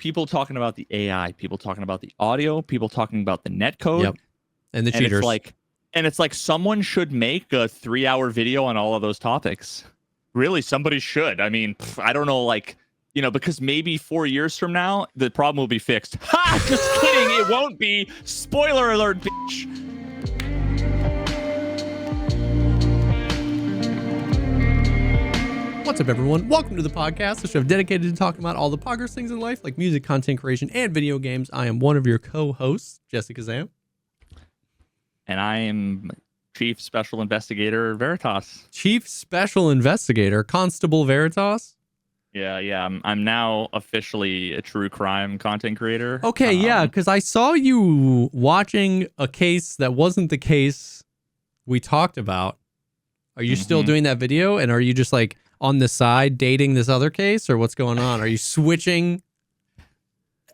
people talking about the AI, people talking about the audio, people talking about the netcode. Yep. And the cheaters. It's like someone should make a 3-hour video on all of those topics. Really, somebody should. I mean, I don't know, like, you know, because maybe 4 years from now, the problem will be fixed. Ha! Just kidding. It won't be. Spoiler alert, bitch. What's up, everyone? Welcome to the podcast, the show dedicated to talking about all the Pogcast things in life, like music, content creation, and video games. I am one of your co-hosts, JesseKazam. And I am Chief Special Investigator Veritas. Chief Special Investigator, Constable Veritas? Yeah. I'm now officially a true crime content creator. Okay, yeah, because I saw you watching a case that wasn't the case we talked about. Are you still doing that video? And are you just like on the side dating this other case, or what's going on? Are you switching?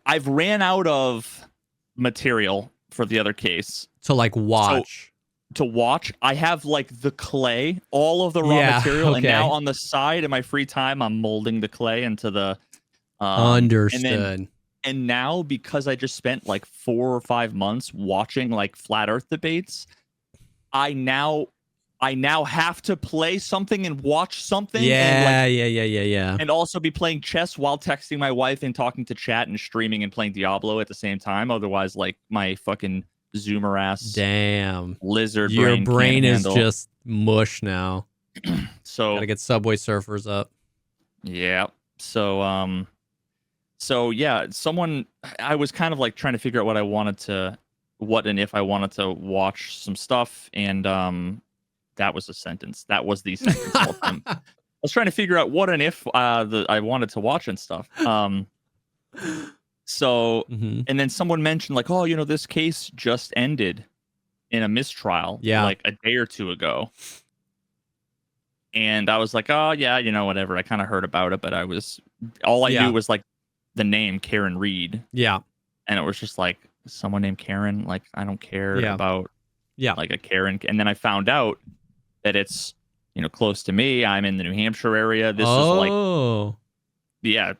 I've ran out of material for the other case. To like watch. So, to watch, I have like the clay, all of the raw material, and now on the side in my free time, I'm molding the clay into the. Understood. And now, because I just spent like 4 or 5 months watching like flat Earth debates, I now have to play something and watch something. Yeah. And also be playing chess while texting my wife and talking to chat and streaming and playing Diablo at the same time. Otherwise, like, my fucking Zoomer ass lizard your brain is handle. just mush now. So gotta get Subway Surfers up. Yeah. So yeah, I was kind of like trying to figure out what I wanted to watch some stuff, and that was the sentence. That was the sentence. I was trying to figure out what and if I wanted to watch and stuff. And then someone mentioned like, oh, you know, this case just ended in a mistrial like a day or two ago. And I was like, oh yeah, you know, whatever. I kind of heard about it, but all I knew was like the name Karen Reed. Yeah. And it was just like, someone named Karen, like, I don't care about like a Karen. And then I found out that it's, you know, close to me. I'm in the New Hampshire area. This is like,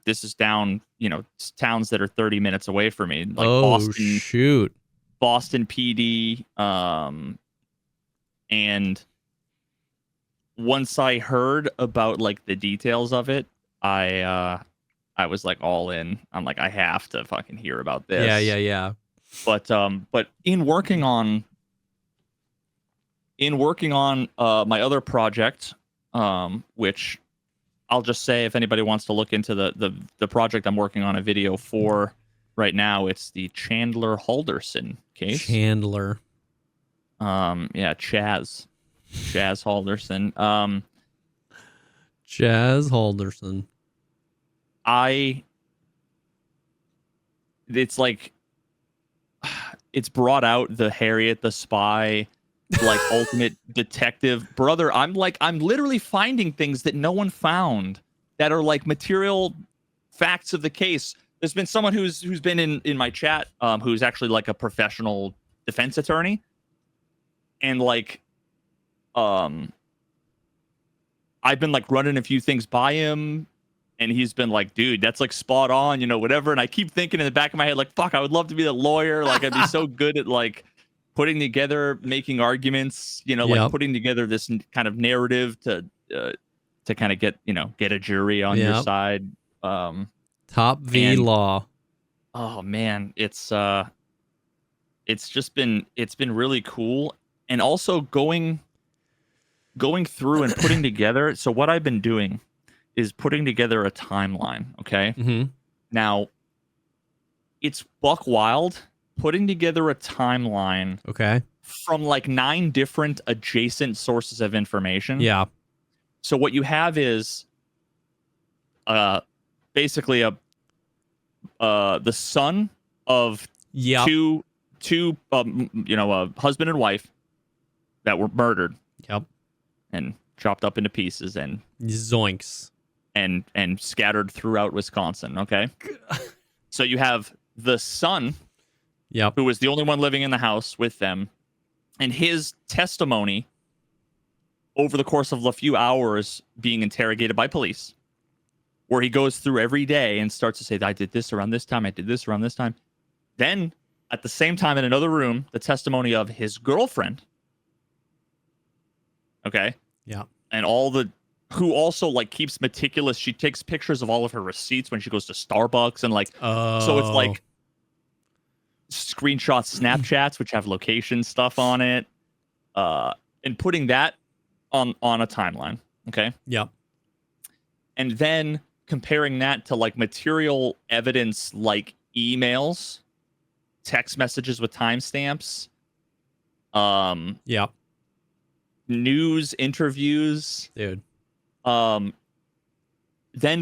this is down, you know, towns that are 30 minutes away from me. Like Boston PD. And once I heard about like the details of it, I was like all in. I'm like, I have to fucking hear about this. Yeah. But in working on my other project, which I'll just say, if anybody wants to look into the project I'm working on a video for right now, it's the Chandler Halderson case. Chandler. Chaz Halderson. Chaz Halderson. It's like, it's brought out the Harriet the spy, like ultimate detective brother. I'm literally finding things that no one found that are like material facts of the case. There's been someone who's been in my chat, who's actually like a professional defense attorney, and like, I've been like running a few things by him, and he's been like, dude, that's like spot on, you know, whatever. And I keep thinking in the back of my head, like, fuck, I would love to be the lawyer. Like, I'd be so good at like putting together, making arguments, you know, like putting together this kind of narrative to kind of get a jury on your side. Top V law. Oh man, it's been really cool. And also going through and putting together. So what I've been doing is putting together a timeline. Okay. Now it's buck wild putting together a timeline. Okay. From like 9 different adjacent sources of information. Yeah. So what you have is basically the son of two husband and wife that were murdered. Yep. And chopped up into pieces and zoinks. And scattered throughout Wisconsin. Okay. So you have the son, who was the only one living in the house with them, and his testimony over the course of a few hours being interrogated by police. where he goes through every day and starts to say, I did this around this time, I did this around this time. Then at the same time in another room, the testimony of his girlfriend. Okay. Yeah. And who also like keeps meticulous. She takes pictures of all of her receipts when she goes to Starbucks and like, so it's like screenshots, Snapchats, which have location stuff on it, and putting that on a timeline. Okay. Yep. And then comparing that to like material evidence, like emails, text messages with timestamps, yep, news interviews, dude. Then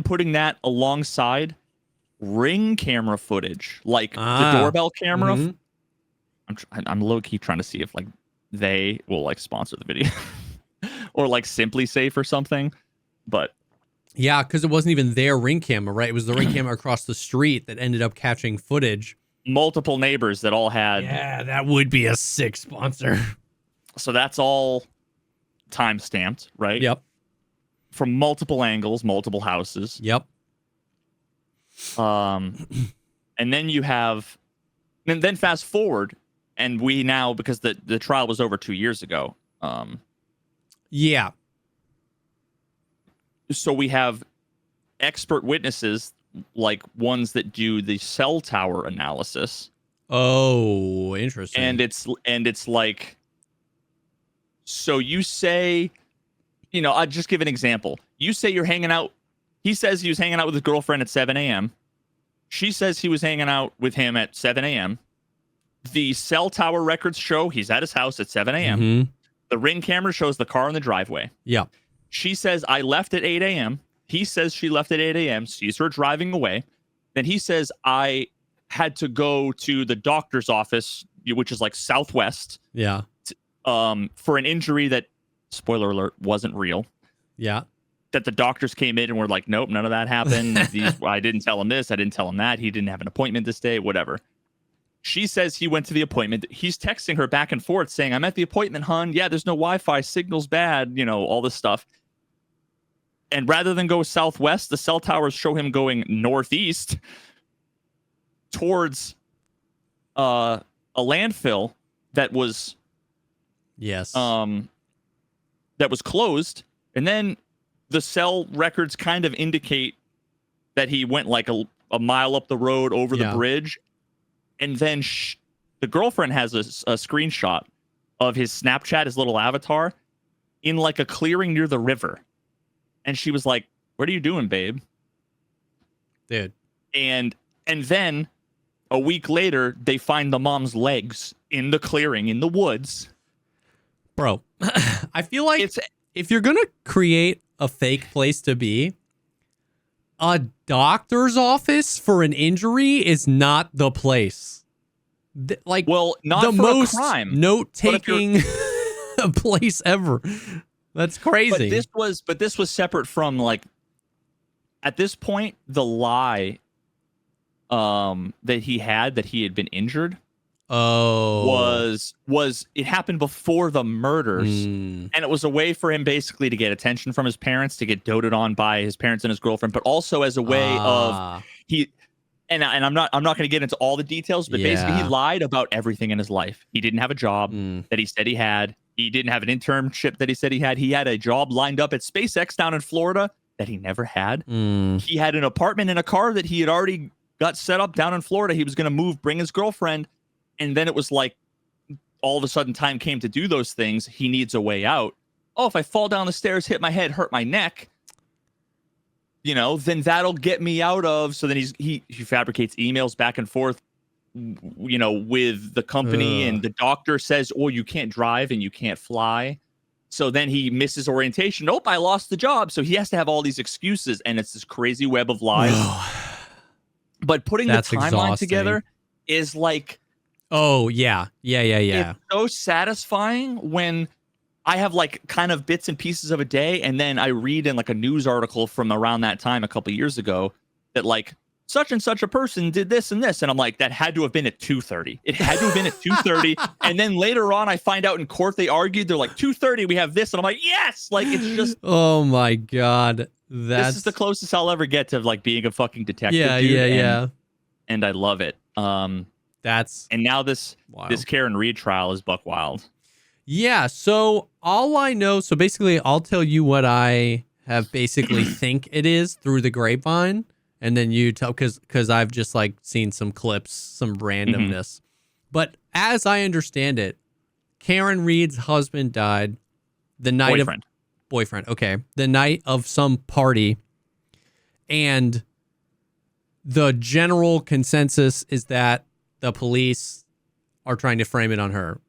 putting that alongside Ring camera footage, like the doorbell camera. Mm-hmm. I'm low key trying to see if like they will like sponsor the video or like Simply Safe or something. But yeah, because it wasn't even their Ring camera, right? It was the Ring camera across the street that ended up catching footage. Multiple neighbors that all had. Yeah, that would be a sick sponsor. So that's all time stamped, right? Yep. From multiple angles, multiple houses. Yep. And then you have, and then fast forward, and we now, because the trial was over 2 years ago. Yeah. So we have expert witnesses, like ones that do the cell tower analysis. Oh, interesting. And it's like, so you say, I'll just give an example. You say you're hanging out. He says he was hanging out with his girlfriend at 7 a.m. She says he was hanging out with him at 7 a.m. The cell tower records show he's at his house at 7 a.m. Mm-hmm. The Ring camera shows the car in the driveway. Yeah. She says, I left at 8 a.m. He says she left at 8 a.m. Sees her driving away. Then he says, I had to go to the doctor's office, which is like Southwest. Yeah. For an injury that, spoiler alert, wasn't real. Yeah. That the doctors came in and were like, nope, none of that happened. I didn't tell him this. I didn't tell him that. He didn't have an appointment this day, whatever. She says he went to the appointment. He's texting her back and forth saying, I'm at the appointment, hon. Yeah, there's no Wi-Fi. Signal's bad. All this stuff. And rather than go southwest, the cell towers show him going northeast towards a landfill that was that was closed. And then the cell records kind of indicate that he went like a mile up the road over the bridge. And then the girlfriend has a screenshot of his Snapchat, his little avatar, in like a clearing near the river. And she was like, what are you doing, babe? Dude. And then a week later, they find the mom's legs in the clearing in the woods. Bro, I feel like if you're going to create a fake place to be, a doctor's office for an injury is not the place. Not the for most a crime. Note-taking place ever. That's crazy. But this was separate from like, at this point, the lie that he had been injured. Was it happened before the murders, and it was a way for him basically to get attention from his parents, to get doted on by his parents and his girlfriend, but also as a way of and I'm not going to get into all the details, but basically he lied about everything in his life. He didn't have a job that he said he had. He didn't have an internship that he said he had. He had a job lined up at SpaceX down in Florida that he never had. He had an apartment and a car that he had already got set up down in Florida. He was going to move, bring his girlfriend. And then it was like, all of a sudden time came to do those things. He needs a way out. Oh, if I fall down the stairs, hit my head, hurt my neck, then that'll get me out of. So then he fabricates emails back and forth, with the company, and the doctor says, oh, you can't drive and you can't fly. So then he misses orientation. Nope, I lost the job. So he has to have all these excuses, and it's this crazy web of lies. But putting the timeline together is like, oh, yeah. It's so satisfying when I have like kind of bits and pieces of a day, and then I read in like a news article from around that time a couple of years ago that like such and such a person did this and this, and I'm like, that had to have been at 2:30. It had to have been at 2:30, and then later on I find out in court they argued. They're like 2:30, we have this, and I'm like, yes, like it's just. Oh my god. this is the closest I'll ever get to like being a fucking detective. Yeah, dude, yeah. And I love it. That's and now this Karen Reed trial is buck wild. Yeah, so all I know, so basically I'll tell you what I have basically think it is through the grapevine, and then you tell, because I've just like seen some clips, some randomness. But as I understand it, Karen Reed's husband died the night of boyfriend. Okay. The night of some party. And the general consensus is that the police are trying to frame it on her.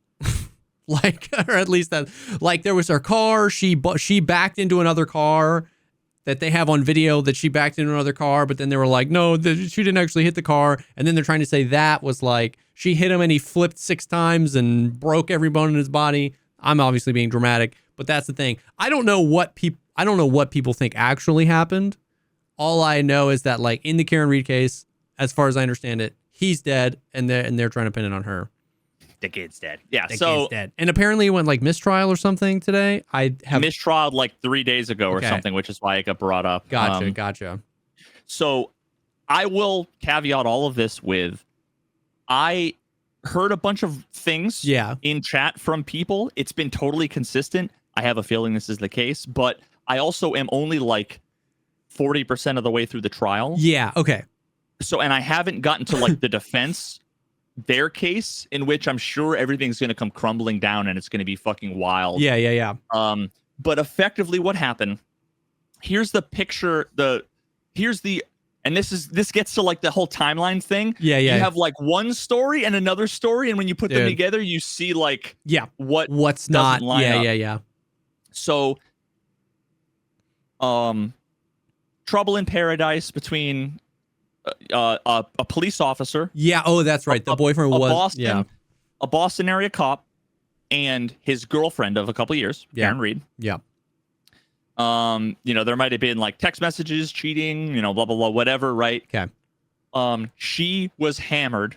Like, or at least that, like, there was her car. She backed into another car that they have on video that she backed into another car, but then they were like, no, she didn't actually hit the car. And then they're trying to say that was like, she hit him and he flipped 6 times and broke every bone in his body. I'm obviously being dramatic, but that's the thing. I don't know what people think actually happened. All I know is that, like, in the Karen Reed case, as far as I understand it, he's dead, and they're trying to pin it on her. The kid's dead. Yeah, the kid's dead. And apparently it went like mistrial or something today. I have mistrialed like 3 days ago or something, which is why it got brought up. Gotcha. So I will caveat all of this with, I heard a bunch of things in chat from people. It's been totally consistent. I have a feeling this is the case, but I also am only like 40% of the way through the trial. Yeah, okay. So, and I haven't gotten to like the defense, their case, in which I'm sure everything's going to come crumbling down and it's going to be fucking wild. Yeah. But effectively what happened, here's the picture, and this gets to like the whole timeline thing. Yeah. You have like one story and another story, and when you put them together, you see like what's not line up. Yeah. So trouble in paradise between a police officer. Yeah. Oh, that's right. The boyfriend was a Boston area cop and his girlfriend of a couple of years, Karen Reed. Yeah. There might have been like text messages, cheating, blah, blah, blah, whatever. Right. Okay. She was hammered.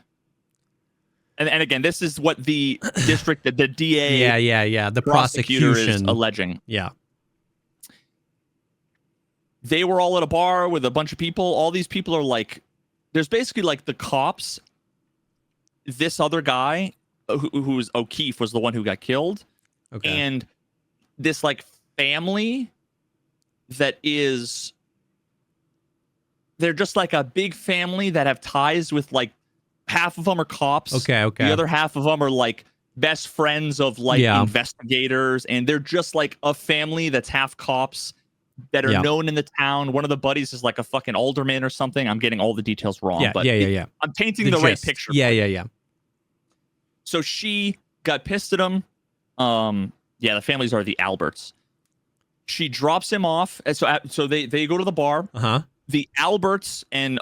And again, this is what the district, the DA. Yeah. The prosecutor prosecution is alleging. Yeah. They were all at a bar with a bunch of people. All these people are like, there's basically like the cops. This other guy, who's O'Keefe, was the one who got killed. Okay. And this like family that is, they're just like a big family that have ties with like, half of them are cops. Okay. The other half of them are like best friends of like investigators. And they're just like a family that's half cops that are known in the town. One of the buddies is like a fucking alderman or something. I'm getting all the details wrong. Yeah. I'm painting the right picture. Yeah. So she got pissed at him. The families are the Alberts. She drops him off. And so they go to the bar. The Alberts and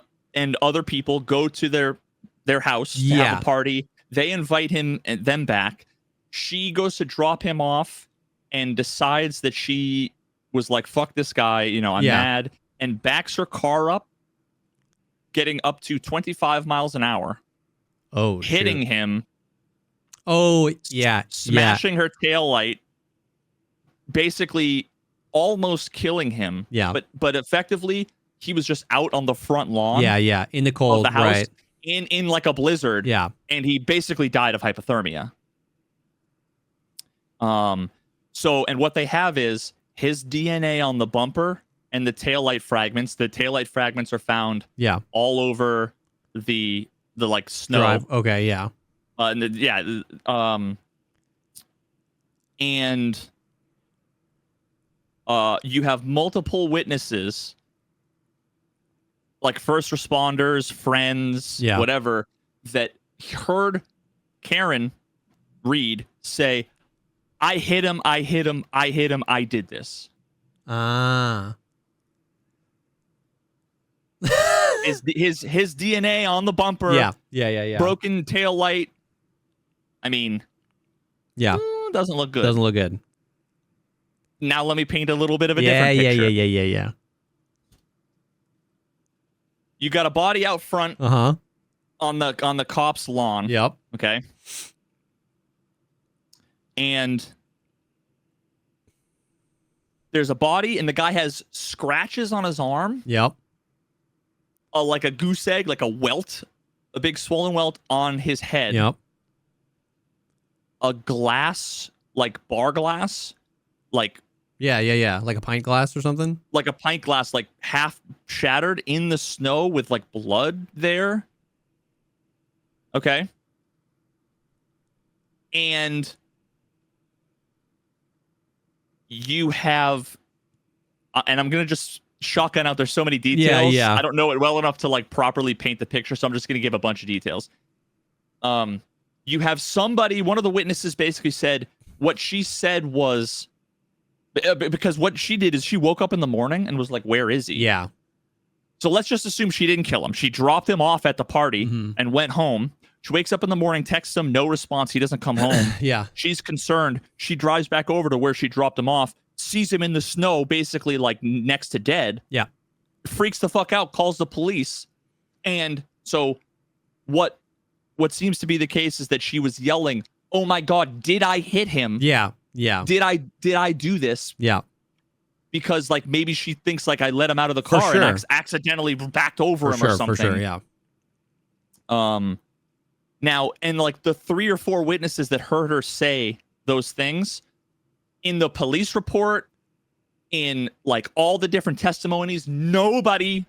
other people go to their house to have a party. They invite him and them back. She goes to drop him off and decides that she was like, fuck this guy, I'm mad, and backs her car up, getting up to 25 miles an hour. Oh, hitting him. Oh, yeah. Smashing her taillight, basically almost killing him. Yeah. But effectively, he was just out on the front lawn. Yeah. In the cold, of the house, right. In like a blizzard. Yeah. And he basically died of hypothermia. So, and what they have is his DNA on the bumper and the taillight fragments. The taillight fragments are found all over the like snow. Drive. Okay, yeah. And you have multiple witnesses, like first responders, friends, whatever, that heard Karen Reed say, I hit him, I did this. His DNA on the bumper. Yeah. Broken tail light. I mean, doesn't look good. Doesn't look good. Now let me paint a little bit of a different picture. Yeah. You got a body out front on the cop's lawn. Yep. Okay. And there's a body, and the guy has scratches on his arm. Yep. Like a goose egg, like a welt, a big swollen welt on his head. Yep. A glass, like bar glass, like Yeah. Like a pint glass or something. like a pint glass, like half shattered in the snow with like blood there. Okay. And you have, and I'm going to just shotgun out, there's so many details. Yeah. I don't know it well enough to like properly paint the picture, so I'm just going to give a bunch of details. You have somebody, one of the witnesses basically said what she said was, because what she did is she woke up in the morning and was like, where is he? Yeah. So let's just assume she didn't kill him. She dropped him off at the party and went home. She wakes up in the morning, texts him, no response. He doesn't come home. Yeah. She's concerned. She drives back over to where she dropped him off, sees him in the snow, basically like next to dead. Yeah. Freaks the fuck out, calls the police. And so what seems to be the case is that she was yelling, oh my God, did I hit him? Yeah. Did I do this? Yeah. Because like maybe she thinks like I let him out of the car and accidentally backed over him or something. For sure, yeah. Now, and like the 3 or 4 witnesses that heard her say those things in the police report, in like all the different testimonies, nobody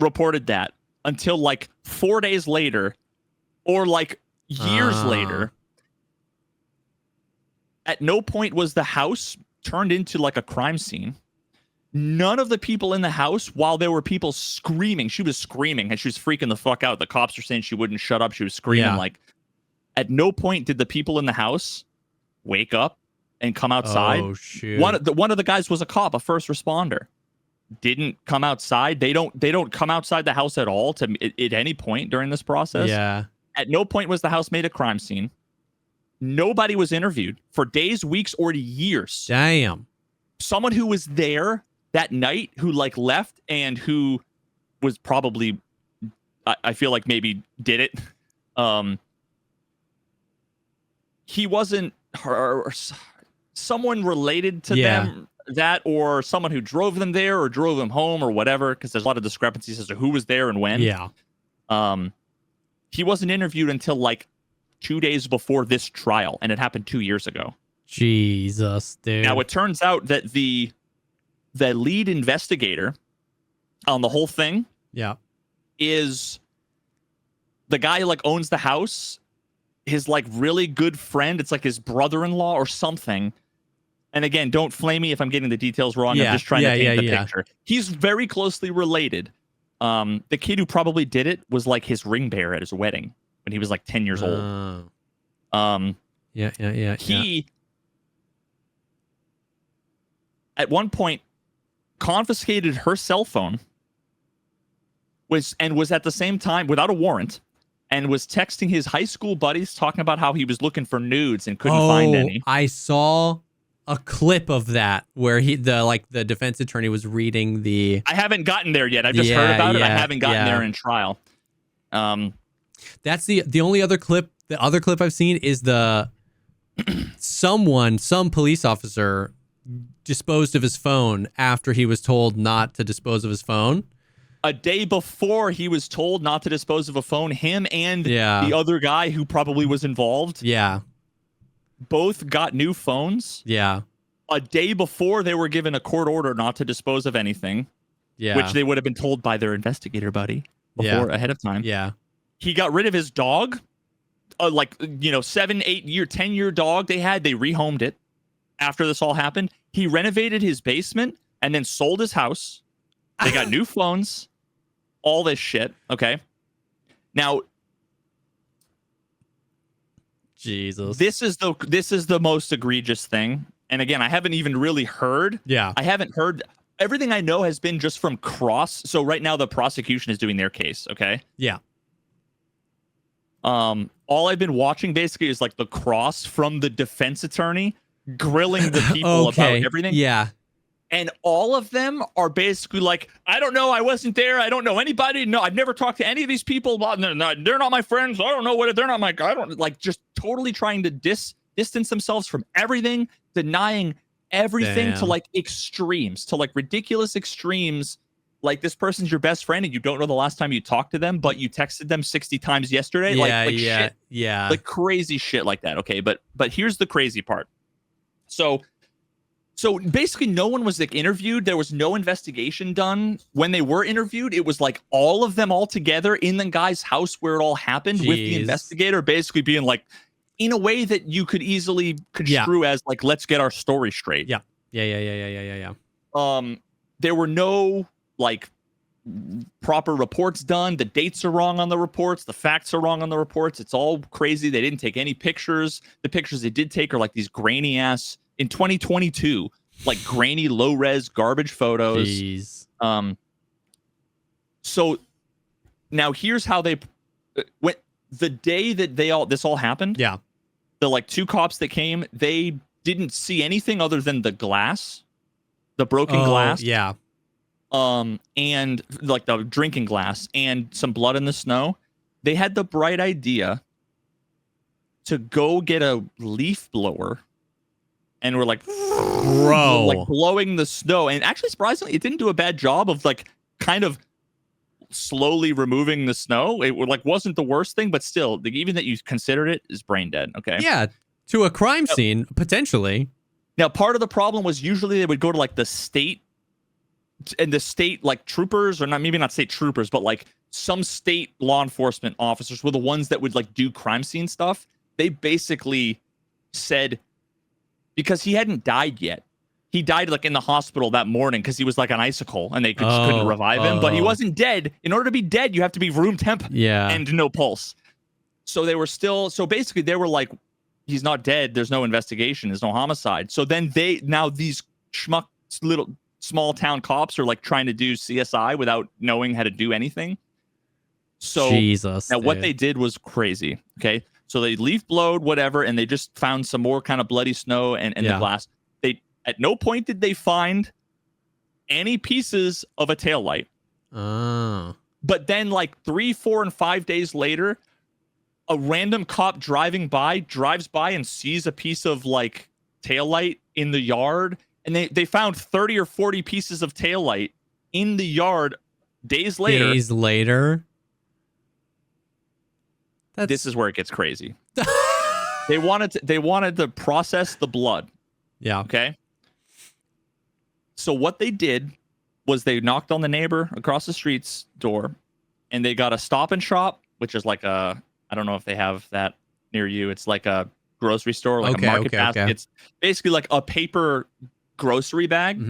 reported that until like 4 days later or like years later. At no point was the house turned into like a crime scene. None of the people in the house, while there were people screaming, she was screaming and she was freaking the fuck out. The cops are saying she wouldn't shut up. She was screaming. Like, at no point did the people in the house wake up and come outside. Oh shit! One of the guys was a cop, a first responder. Didn't come outside. They don't come outside the house at all at any point during this process. Yeah. At no point was the house made a crime scene. Nobody was interviewed for days, weeks, or years. Damn. Someone who was there that night, who like left and who was probably, I feel like maybe did it. He wasn't her, someone related to them, that, or someone who drove them there or drove them home or whatever, because there's a lot of discrepancies as to who was there and when. Yeah. He wasn't interviewed until like 2 days before this trial, and it happened 2 years ago. Jesus, dude. Now, it turns out that the lead investigator on the whole thing is the guy who like owns the house, his like really good friend. It's like his brother-in-law or something. And again, don't flame me if I'm getting the details wrong. I'm just trying to paint the picture. He's very closely related. The kid who probably did it was like his ring bearer at his wedding when he was like 10 years old. He at one point confiscated her cell phone, was at the same time without a warrant, and was texting his high school buddies talking about how he was looking for nudes and couldn't find any. I saw a clip of that where the defense attorney was reading the. I haven't gotten there yet. I've just heard about it. I haven't gotten there in trial. That's the only other clip. The other clip I've seen is some police officer disposed of his phone after he was told not to dispose of his phone. A day before he was told not to dispose of a phone, him and the other guy who probably was involved. Yeah. Both got new phones. Yeah. A day before they were given a court order not to dispose of anything. Yeah. Which they would have been told by their investigator buddy ahead of time. Yeah. He got rid of his dog. 7, 8 year, 10-year dog they had. They rehomed it after this all happened. He renovated his basement and then sold his house. They got new phones. All this shit. Okay. Now, Jesus. This is the most egregious thing. And again, I haven't even really heard. Yeah. I haven't heard. Everything I know has been just from Cross. So right now the prosecution is doing their case. Okay. Yeah. All I've been watching basically is like the Cross from the defense attorney grilling the people about everything. Yeah. And all of them are basically like, I don't know. I wasn't there. I don't know anybody. No, I've never talked to any of these people. They're not my friends. I don't know what they're not my. I don't like just totally trying to distance themselves from everything, denying everything to Damn. like extremes, to like ridiculous extremes. Like this person's your best friend and you don't know the last time you talked to them, but you texted them 60 times yesterday. Yeah, like yeah, shit, yeah. like crazy shit like that. Okay, but here's the crazy part. So basically no one was like interviewed. There was no investigation done. When they were interviewed, it was like all of them all together in the guy's house where it all happened, with the investigator basically being like, in a way that you could easily construe as like, let's get our story straight. Yeah. There were no like proper reports done. The dates are wrong on the reports. The facts are wrong on the reports. It's all crazy. They didn't take any pictures. The pictures they did take are like these grainy ass in 2022, like grainy low res garbage photos. Jeez. So now here's how they went. The day that this all happened. Yeah. The like 2 cops that came, they didn't see anything other than the glass, the broken glass. Yeah. And like the drinking glass and some blood in the snow. They had the bright idea to go get a leaf blower and we're like, bro, like blowing the snow. And actually, surprisingly, it didn't do a bad job of like kind of slowly removing the snow. It like wasn't the worst thing, but still, like, even that you considered it is brain dead. Okay. Yeah. To a crime scene, potentially. Now, part of the problem was usually they would go to like the state, and the state like troopers, or maybe not state troopers, but like some state law enforcement officers were the ones that would like do crime scene stuff. They basically said, because he hadn't died yet. He died like in the hospital that morning because he was like an icicle and they just couldn't revive him, but he wasn't dead. In order to be dead, you have to be room temp and no pulse. So they were still, so basically they were like, he's not dead. There's no investigation. There's no homicide. So then these schmuck little small town cops are like trying to do CSI without knowing how to do anything. So what they did was crazy. Okay. So they leaf blowed whatever, and they just found some more kind of bloody snow and the glass. At no point did they find any pieces of a taillight. But then like 3, 4, and 5 days later, a random cop drives by and sees a piece of like taillight in the yard. And they found 30 or 40 pieces of taillight in the yard days later. This is where it gets crazy. They wanted to process the blood. Yeah. Okay. So what they did was they knocked on the neighbor across the street's door, and they got a Stop and Shop, which is like I don't know if they have that near you. It's like a grocery store, like a market basket. It's basically like a paper grocery bag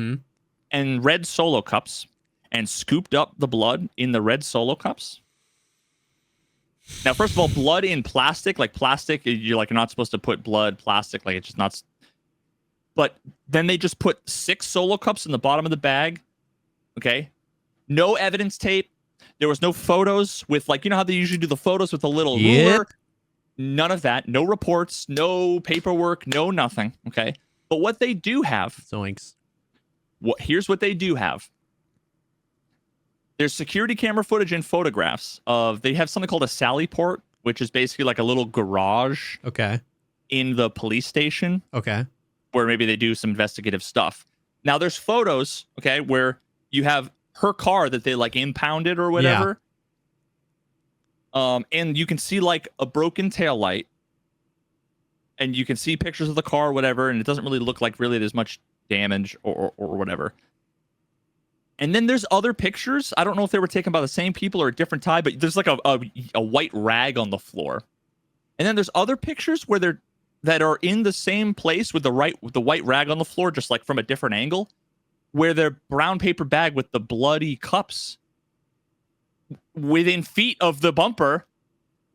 and red Solo cups, and scooped up the blood in the red Solo cups. Now, first of all, blood in plastic, you're not supposed to put plastic, like it's just not. But then they just put 6 Solo cups in the bottom of the bag. Okay. No evidence tape. There was no photos with like, you know how they usually do the photos with a little ruler? None of that. No reports, no paperwork, no nothing. Okay. But what they do have. Zoinks. Here's what they do have. There's security camera footage and photographs they have something called a Sally port, which is basically like a little garage. Okay. In the police station. Okay. Where maybe they do some investigative stuff. Now there's photos, okay, where you have her car that they like impounded or whatever. Yeah. And you can see like a broken taillight, and you can see pictures of the car or whatever, and it doesn't really look like really there's much damage or whatever. And then there's other pictures. I don't know if they were taken by the same people or a different time, but there's like a white rag on the floor. And then there's other pictures where that are in the same place with the white rag on the floor, just like from a different angle, where their brown paper bag with the bloody cups within feet of the bumper,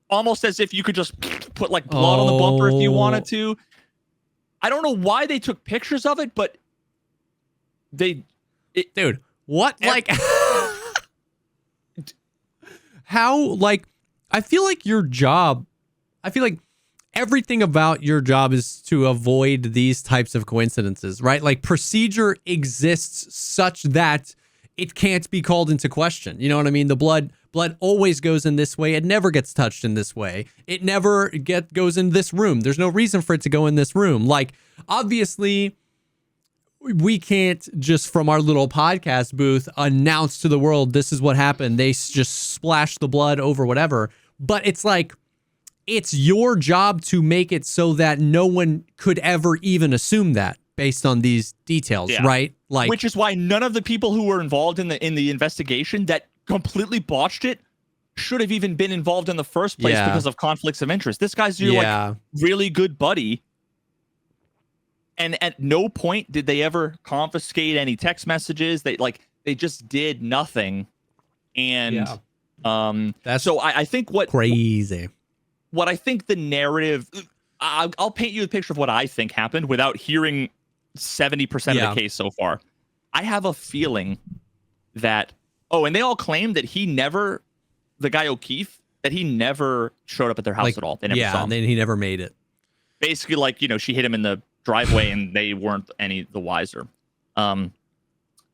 almost as if you could just put like blood on the bumper if you wanted to. I don't know why they took pictures of it, but dude, what? Like, how, like, I feel like everything about your job is to avoid these types of coincidences, right? Like, procedure exists such that it can't be called into question. You know what I mean? The blood always goes in this way. It never gets touched in this way. It never goes in this room. There's no reason for it to go in this room. Like, obviously, we can't just from our little podcast booth announce to the world this is what happened. They just splash the blood over whatever. But it's like, it's your job to make it so that no one could ever even assume that based on these details, right? Like, which is why none of the people who were involved in the investigation that completely botched it should have even been involved in the first place because of conflicts of interest. This guy's your like really good buddy. And at no point did they ever confiscate any text messages. They just did nothing. And that's so I think what I think the narrative, I'll paint you a picture of what I think happened without hearing 70% of the case so far. I have a feeling that, and they all claim that the guy O'Keefe, that he never showed up at their house at all. They never saw him. And then he never made it. Basically, like, she hit him in the driveway and they weren't any the wiser. I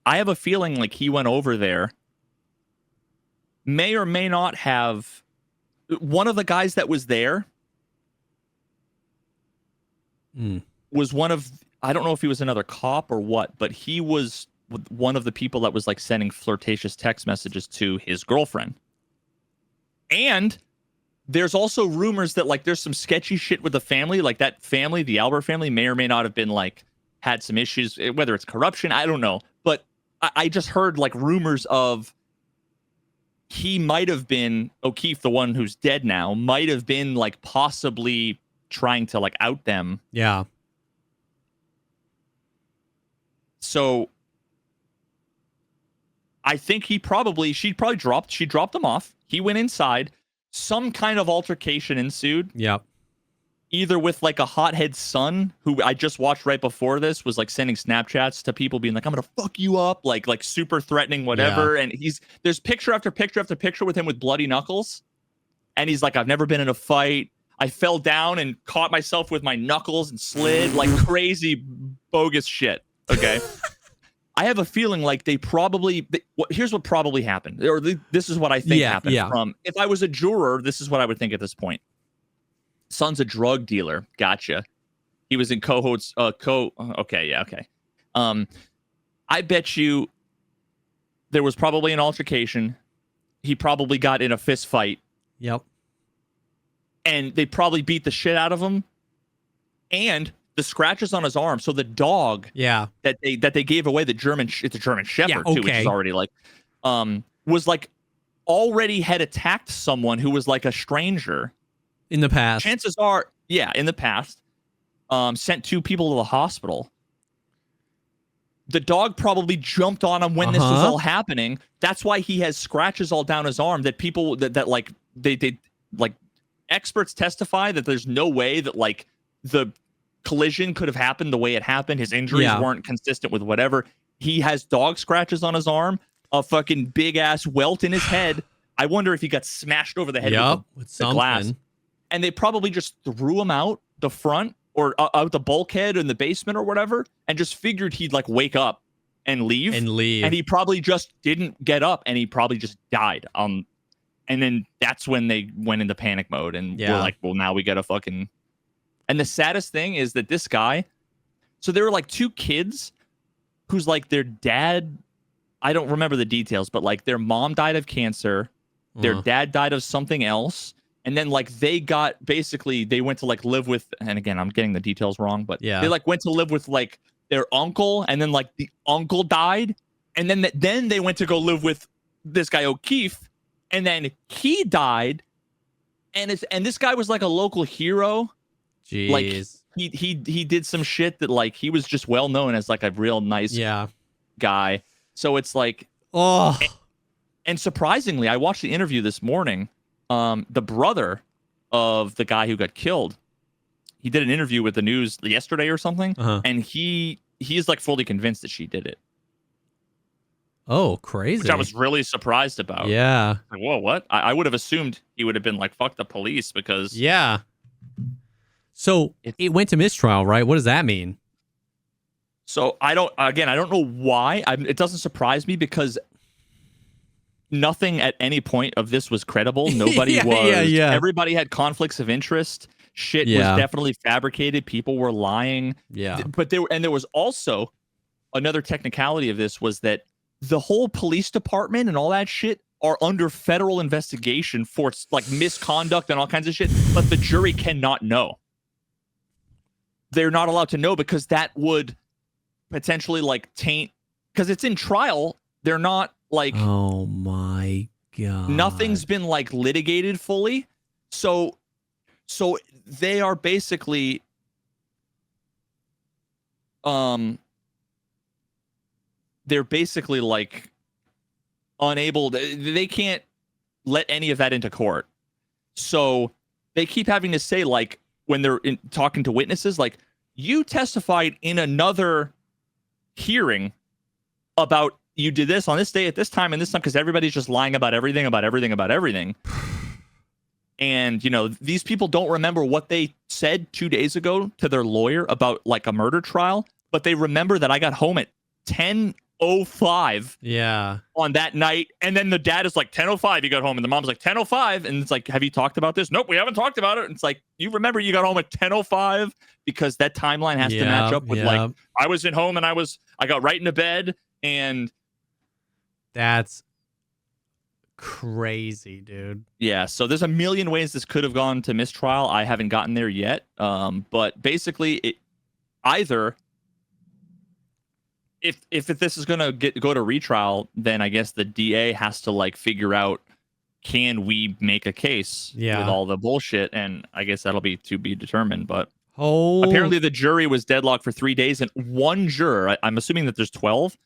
have a feeling like he went over there, may or may not have, one of the guys that was there was one of, I don't know if he was another cop or what, but he was one of the people that was like sending flirtatious text messages to his girlfriend. And there's also rumors that like there's some sketchy shit with the family, like that family, the Albert family, may or may not have been like had some issues, whether it's corruption, I don't know. But I just heard like rumors of he might have been, O'Keefe, the one who's dead now, might have been like possibly trying to like out them. Yeah. So I think she probably dropped them off. He went inside. Some kind of altercation ensued. Yep. Either with like a hothead son who I just watched right before this was like sending Snapchats to people being like, I'm going to fuck you up. Like super threatening, whatever. Yeah. And there's picture after picture after picture with him with bloody knuckles. And he's like, I've never been in a fight. I fell down and caught myself with my knuckles and slid, like crazy bogus shit. Okay. I have a feeling like here's what probably happened, or this is what I think happened. From if I was a juror, this is what I would think at this point. Son's a drug dealer. Gotcha. He was in cohorts. Okay. Yeah. Okay. I bet you there was probably an altercation. He probably got in a fist fight. Yep. And they probably beat the shit out of him. And the scratches on his arm. So the dog that they gave away, it's a German Shepherd too, which is already like, was like already had attacked someone who was like a stranger in the past. Chances are, in the past, sent 2 people to the hospital. The dog probably jumped on him when this was all happening. That's why he has scratches all down his arm that people that like they like experts testify that there's no way that like the collision could have happened the way it happened. His injuries weren't consistent with whatever. He has dog scratches on his arm, a fucking big ass welt in his head. I wonder if he got smashed over the head with the glass. And they probably just threw him out the front or out the bulkhead in the basement or whatever, and just figured he'd like wake up and leave. And he probably just didn't get up, and he probably just died. And then that's when they went into panic mode and were like, well, now we gotta fucking. And the saddest thing is that this guy, so there were like 2 kids who's like their dad, I don't remember the details, but like their mom died of cancer, their dad died of something else, and then like they went to like live with, and again, I'm getting the details wrong, but they like went to live with like their uncle, and then like the uncle died, and then they went to go live with this guy O'Keefe, and then he died, and this guy was like a local hero. Jeez. Like he did some shit that like he was just well known as like a real nice guy. So it's like, and surprisingly, I watched the interview this morning. The brother of the guy who got killed, he did an interview with the news yesterday or something, and he's like fully convinced that she did it. Oh, crazy. Which I was really surprised about. Yeah. Like, whoa, what? I would have assumed he would have been like, fuck the police, because So it went to mistrial, right? What does that mean? So I don't know why. It doesn't surprise me because nothing at any point of this was credible. Nobody was. Everybody had conflicts of interest. Shit was definitely fabricated. People were lying. Yeah. But there was also another technicality of this was that the whole police department and all that shit are under federal investigation for like misconduct and all kinds of shit, but the jury cannot know. They're not allowed to know because that would potentially like taint, because it's in trial. They're not like, oh my God, nothing's been like litigated fully. So they are basically they're basically like unable to, they can't let any of that into court. So they keep having to say, like, when they're talking to witnesses, like, you testified in another hearing about you did this on this day at this time and this time, because everybody's just lying about everything. And, you know, these people don't remember what they said 2 days ago to their lawyer about like a murder trial, but they remember that I got home at 10:05 on that night. And then the dad is like 10:05 you got home, and the mom's like 10:05, and it's like, have you talked about this? Nope, we haven't talked about it. And it's like, you remember you got home at 10:05 because that timeline has to match up with like, I was at home and I got right into bed. And that's crazy, dude. Yeah, so there's a million ways this could have gone to mistrial. I haven't gotten there yet. But basically, it either if this is gonna go to retrial, then I guess the DA has to like figure out, can we make a case with all the bullshit, and I guess that'll be to be determined. But apparently the jury was deadlocked for 3 days, and one juror, I'm assuming that there's 12.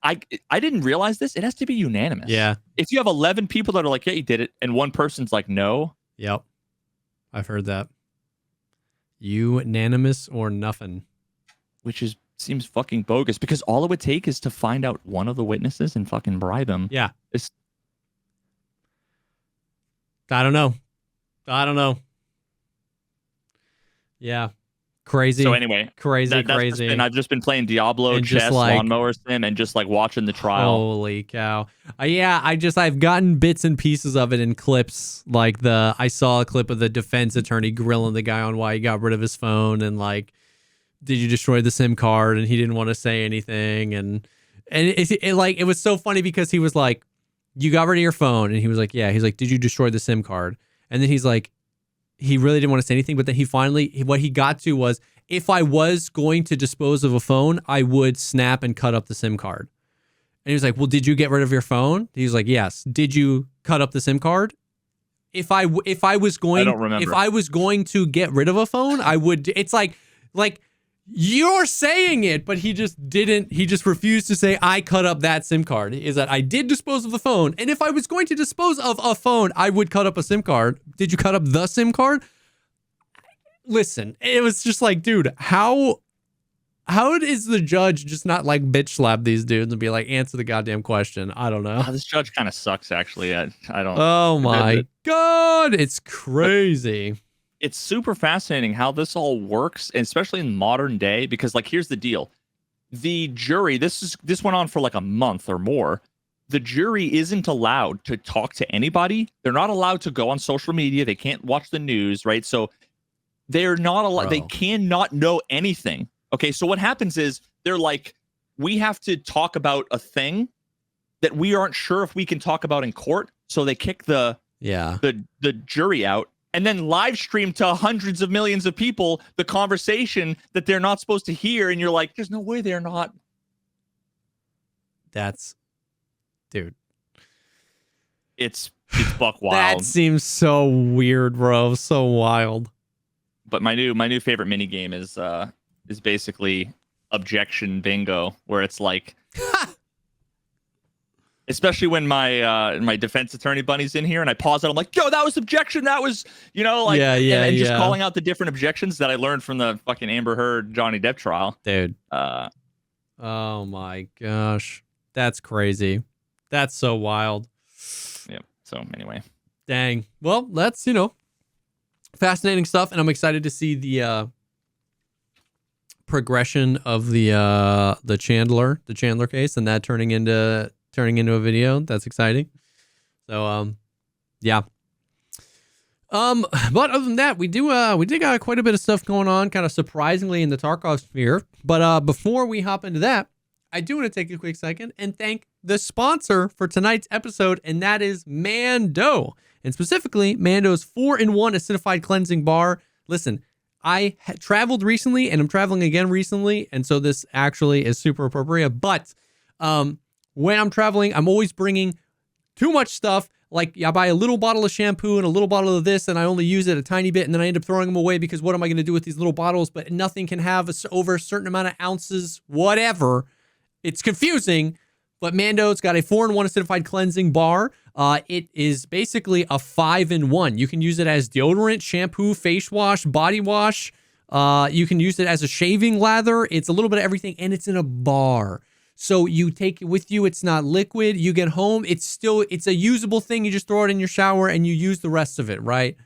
I didn't realize this. It has to be unanimous. Yeah. If you have 11 people that are like, yeah, you did it, and one person's like, no. Yep. I've heard that. Unanimous or nothing. Which seems fucking bogus, because all it would take is to find out one of the witnesses and fucking bribe him. Yeah. I don't know. Yeah. Crazy. So anyway, crazy. And I've just been playing Diablo, and chess, like, lawnmower sim, and just like watching the trial. Holy cow! I've gotten bits and pieces of it in clips. Like I saw a clip of the defense attorney grilling the guy on why he got rid of his phone, and like, did you destroy the SIM card? And he didn't want to say anything, and it was so funny because he was like, you got rid of your phone, and he was like, yeah. He's like, did you destroy the SIM card? And then he's like, he really didn't want to say anything, but then what he got to was, if I was going to dispose of a phone, I would snap and cut up the SIM card. And he was like, well, did you get rid of your phone? He was like, yes. Did you cut up the SIM card? If I was going, I don't remember. If I was going to get rid of a phone, I would. It's like you're saying it, but he just didn't. He just refused to say, I cut up that SIM card. Is that I did dispose of the phone, and if I was going to dispose of a phone, I would cut up a SIM card. Did you cut up the SIM card? Listen, it was just like, dude, how is the judge just not like bitch slap these dudes and be like, answer the goddamn question? I don't know. This judge kind of sucks, actually. I don't. Oh my God, it's crazy. It's super fascinating how this all works, especially in modern day, because like, here's the deal. The jury, this went on for like a month or more. The jury isn't allowed to talk to anybody. They're not allowed to go on social media. They can't watch the news, right? So they're not allowed. They cannot know anything. Okay, so what happens is they're like, we have to talk about a thing that we aren't sure if we can talk about in court. So they kick the jury out, and then live stream to hundreds of millions of people the conversation that they're not supposed to hear. And you're like, there's no way they're not. Dude. It's buck wild. That seems so weird, bro. So wild. But my new favorite mini game is basically objection bingo, where it's like, especially when my defense attorney bunny's in here and I pause it, I'm like, yo, that was objection. That was, and just calling out the different objections that I learned from the fucking Amber Heard Johnny Depp trial. Dude. Oh my gosh. That's crazy. That's so wild. Yep. So anyway. Dang. Well, that's, fascinating stuff. And I'm excited to see the progression of the Chandler case, and that turning into a video. That's exciting. So yeah. But other than that, we did got quite a bit of stuff going on, kind of surprisingly in the Tarkov sphere. But before we hop into that, I do want to take a quick second and thank the sponsor for tonight's episode, and that is Mando. And specifically, Mando's 4-in-1 acidified cleansing bar. Listen, I traveled recently, and I'm traveling again recently, and so this actually is super appropriate. But when I'm traveling, I'm always bringing too much stuff. Like, I buy a little bottle of shampoo and a little bottle of this, and I only use it a tiny bit, and then I end up throwing them away because what am I going to do with these little bottles? But nothing can have over a certain amount of ounces, whatever. It's confusing, but Mando's got a 4-in-1 acidified cleansing bar. It is basically a 5-in-1. You can use it as deodorant, shampoo, face wash, body wash. You can use it as a shaving lather. It's a little bit of everything, and it's in a bar. So you take it with you. It's not liquid. You get home. It's a usable thing. You just throw it in your shower and you use the rest of it, right?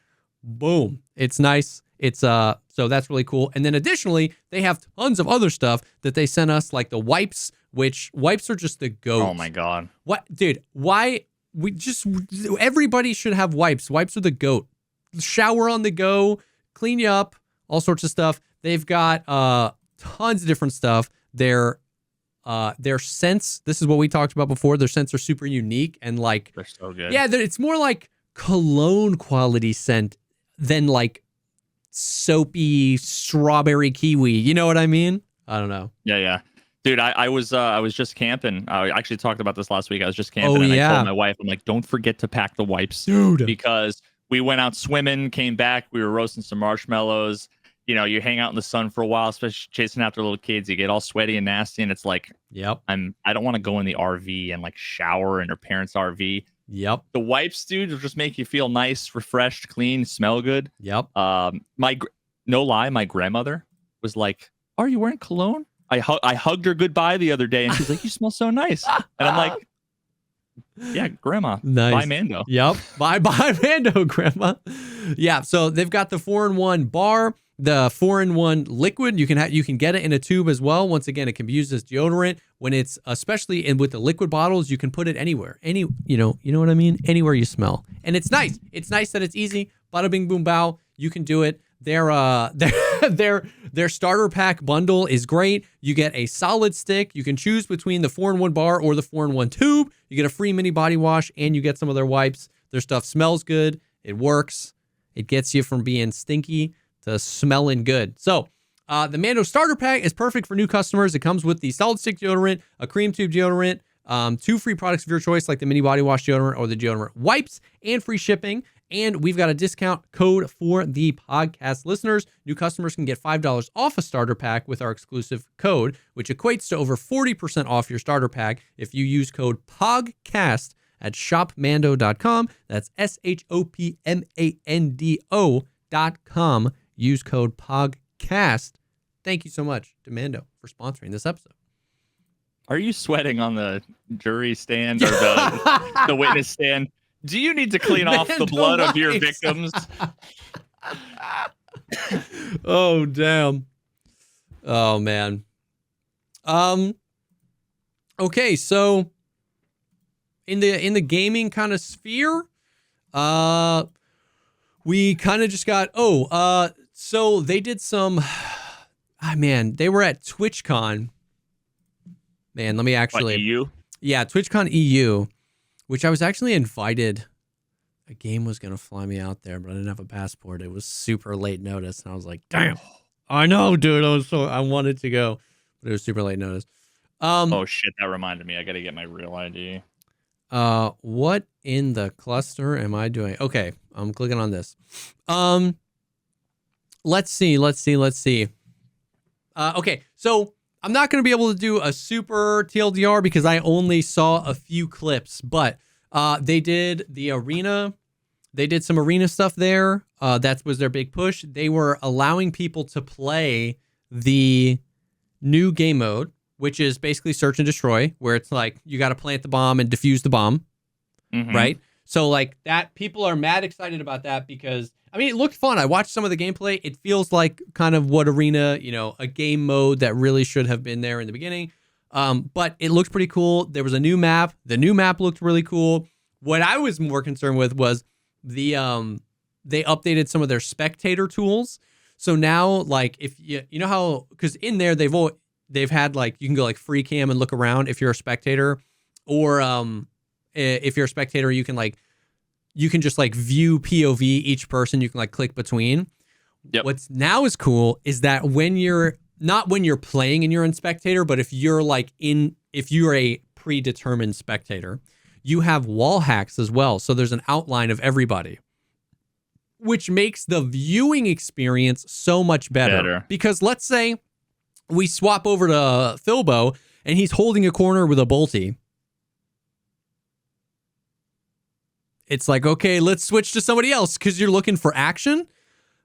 Boom. It's nice. So that's really cool. And then additionally, they have tons of other stuff that they sent us, like the wipes, which wipes are just the goat. Oh my God. What, dude, why everybody should have wipes. Wipes are the goat. Shower on the go, clean you up, all sorts of stuff. They've got tons of different stuff. Their scents, this is what we talked about before. Their scents are super unique and like They're so good. Yeah, it's more like cologne quality scent than like soapy strawberry kiwi. You know what I mean? I don't know. Yeah. Dude, I was just camping. I actually talked about this last week. I was just camping I told my wife, I'm like, don't forget to pack the wipes. Dude. Because we went out swimming, came back, we were roasting some marshmallows. You know, you hang out in the sun for a while, especially chasing after little kids. You get all sweaty and nasty, and it's like, yep. I don't want to go in the RV and like shower in her parents' RV. Yep. The wipes, dude, will just make you feel nice, refreshed, clean, smell good. Yep. No lie, my grandmother was like, "Are you wearing cologne?" I hugged her goodbye the other day, and she's like, "You smell so nice," and I'm like, "Yeah, Grandma, nice. Bye Mando." Yep. Bye Mando, Grandma. Yeah. So they've got the 4-in-1 bar. The 4-in-1 liquid, you can get it in a tube as well. Once again, it can be used as deodorant. When it's especially with the liquid bottles, you can put it anywhere. You know what I mean? Anywhere you smell. And it's nice. It's nice that it's easy. Bada bing boom bow. You can do it. Their starter pack bundle is great. You get a solid stick. You can choose between the 4-in-1 bar or the 4-in-1 tube. You get a free mini body wash and you get some of their wipes. Their stuff smells good. It works. It gets you from being stinky to smelling good. So the Mando starter pack is perfect for new customers. It comes with the solid stick deodorant, a cream tube deodorant, 2 free products of your choice like the mini body wash deodorant or the deodorant wipes, and free shipping. And we've got a discount code for the podcast listeners. New customers can get $5 off a starter pack with our exclusive code, which equates to over 40% off your starter pack if you use code POGCAST at shopmando.com. That's shopmando.com. Use code POGCAST. Thank you so much to Mando for sponsoring this episode. Are you sweating on the jury stand or the witness stand? Do you need to clean off the blood of your victims? Oh, damn. Oh, man. Okay, so in the gaming kind of sphere, we kind of just got so they did some they were at TwitchCon. Man, let me actually What, EU? Yeah, TwitchCon EU, which I was actually invited. A game was gonna fly me out there, but I didn't have a passport. It was super late notice, and I was like, damn. I know, dude. I wanted to go, but it was super late notice. Oh shit, that reminded me. I gotta get my real ID. What in the cluster am I doing? Okay, I'm clicking on this. Let's see. Okay, so I'm not going to be able to do a super TLDR because I only saw a few clips, but they did the arena. They did some arena stuff there. That was their big push. They were allowing people to play the new game mode, which is basically search and destroy, where it's like you got to plant the bomb and defuse the bomb, right? So like that, people are mad excited about that because I mean, it looked fun. I watched some of the gameplay. It feels like kind of what arena, a game mode that really should have been there in the beginning. But it looked pretty cool. There was a new map. The new map looked really cool. What I was more concerned with was the they updated some of their spectator tools. So now, like, if you know how, because in there they've had like, you can go like free cam and look around if you're a spectator, or if you're a spectator, you can just like view POV each person. You can like click between. Yep. What's now is cool is that when you're playing and you're in spectator, but if you're a predetermined spectator, you have wall hacks as well. So there's an outline of everybody, which makes the viewing experience so much better. Because let's say we swap over to Philbo and he's holding a corner with a bolty. It's like, okay, let's switch to somebody else because you're looking for action.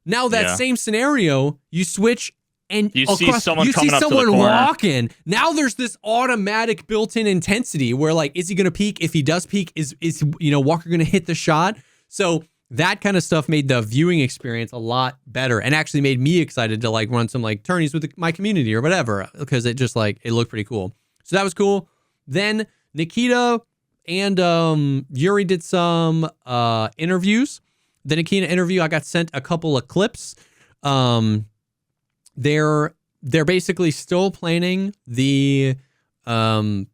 Now that same scenario, you switch and you see someone walking. Now there's this automatic built-in intensity where like, is he going to peek? If he does peek, is Walker going to hit the shot? So that kind of stuff made the viewing experience a lot better and actually made me excited to like run some like tourneys with my community or whatever, because it just like, it looked pretty cool. So that was cool. Then Nikita and Yuri did some interviews. The Nikita interview, I got sent a couple of clips. They're basically still planning the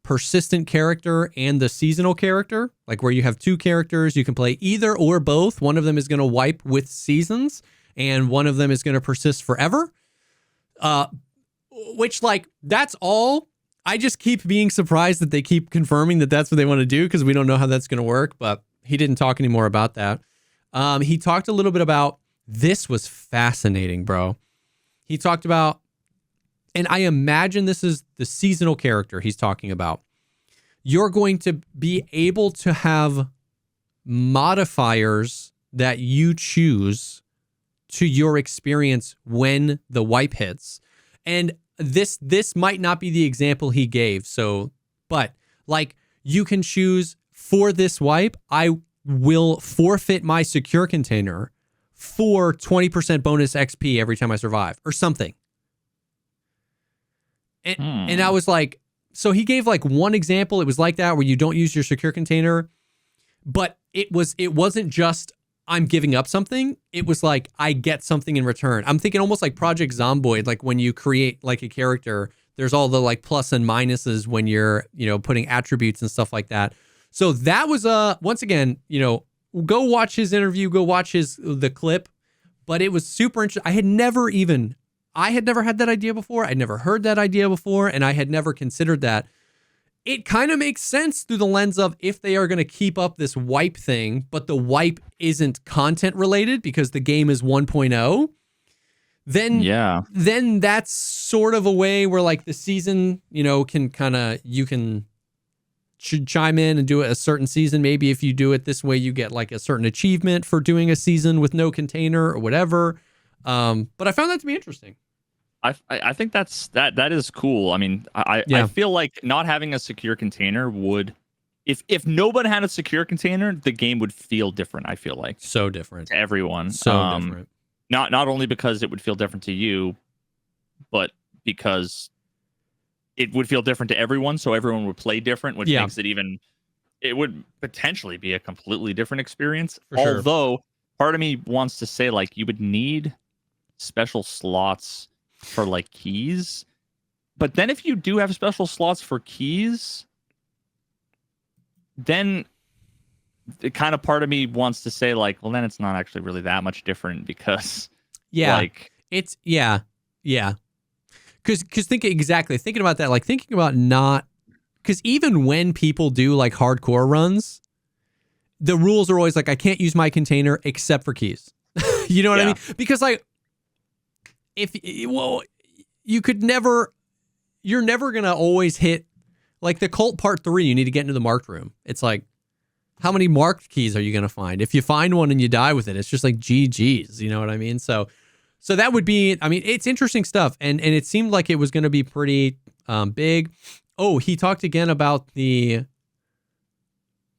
persistent character and the seasonal character, like where you have two characters, you can play either or both. One of them is going to wipe with seasons and one of them is going to persist forever. Which like, that's all. I just keep being surprised that they keep confirming that that's what they want to do, because we don't know how that's going to work, but he didn't talk anymore about that. He talked a little bit about, this was fascinating, bro. He talked about, and I imagine this is the seasonal character he's talking about. You're going to be able to have modifiers that you choose to your experience when the wipe hits. And this might not be the example he gave. So, but like, you can choose, for this wipe, I will forfeit my secure container for 20% bonus XP every time I survive or something. And I was like, so he gave like one example. It was like that, where you don't use your secure container, but it wasn't just I'm giving up something. It was like I get something in return. I'm thinking almost like Project Zomboid, like when you create like a character, there's all the like plus and minuses when you're, putting attributes and stuff like that. So that was once again, go watch his interview, go watch the clip, but it was super interesting. I had never had that idea before. I'd never heard that idea before, and I had never considered that. It kind of makes sense through the lens of, if they are going to keep up this wipe thing, but the wipe isn't content related because the game is 1.0, then that's sort of a way where like the season, you should chime in and do it a certain season. Maybe if you do it this way, you get like a certain achievement for doing a season with no container or whatever. But I found that to be interesting. I think that is cool. I mean, I feel like not having a secure container would, if nobody had a secure container, the game would feel different. I feel like so different to everyone. So different. Not only because it would feel different to you, but because it would feel different to everyone. So everyone would play different, which makes it would potentially be a completely different experience. Although part of me wants to say like you would need special slots for like keys, but then if you do have special slots for keys, then the kind of part of me wants to say like, well, then it's not actually really that much different, because because thinking about that, like thinking about not, because even when people do like hardcore runs, the rules are always like, I can't use my container except for keys. You know what I mean? Because like, you're never going to always hit like the cult part 3. You need to get into the marked room. It's like, how many marked keys are you going to find? If you find one and you die with it, it's just like GG's, you know what I mean? So that would be, I mean, it's interesting stuff. And it seemed like it was going to be pretty big. Oh, he talked again about the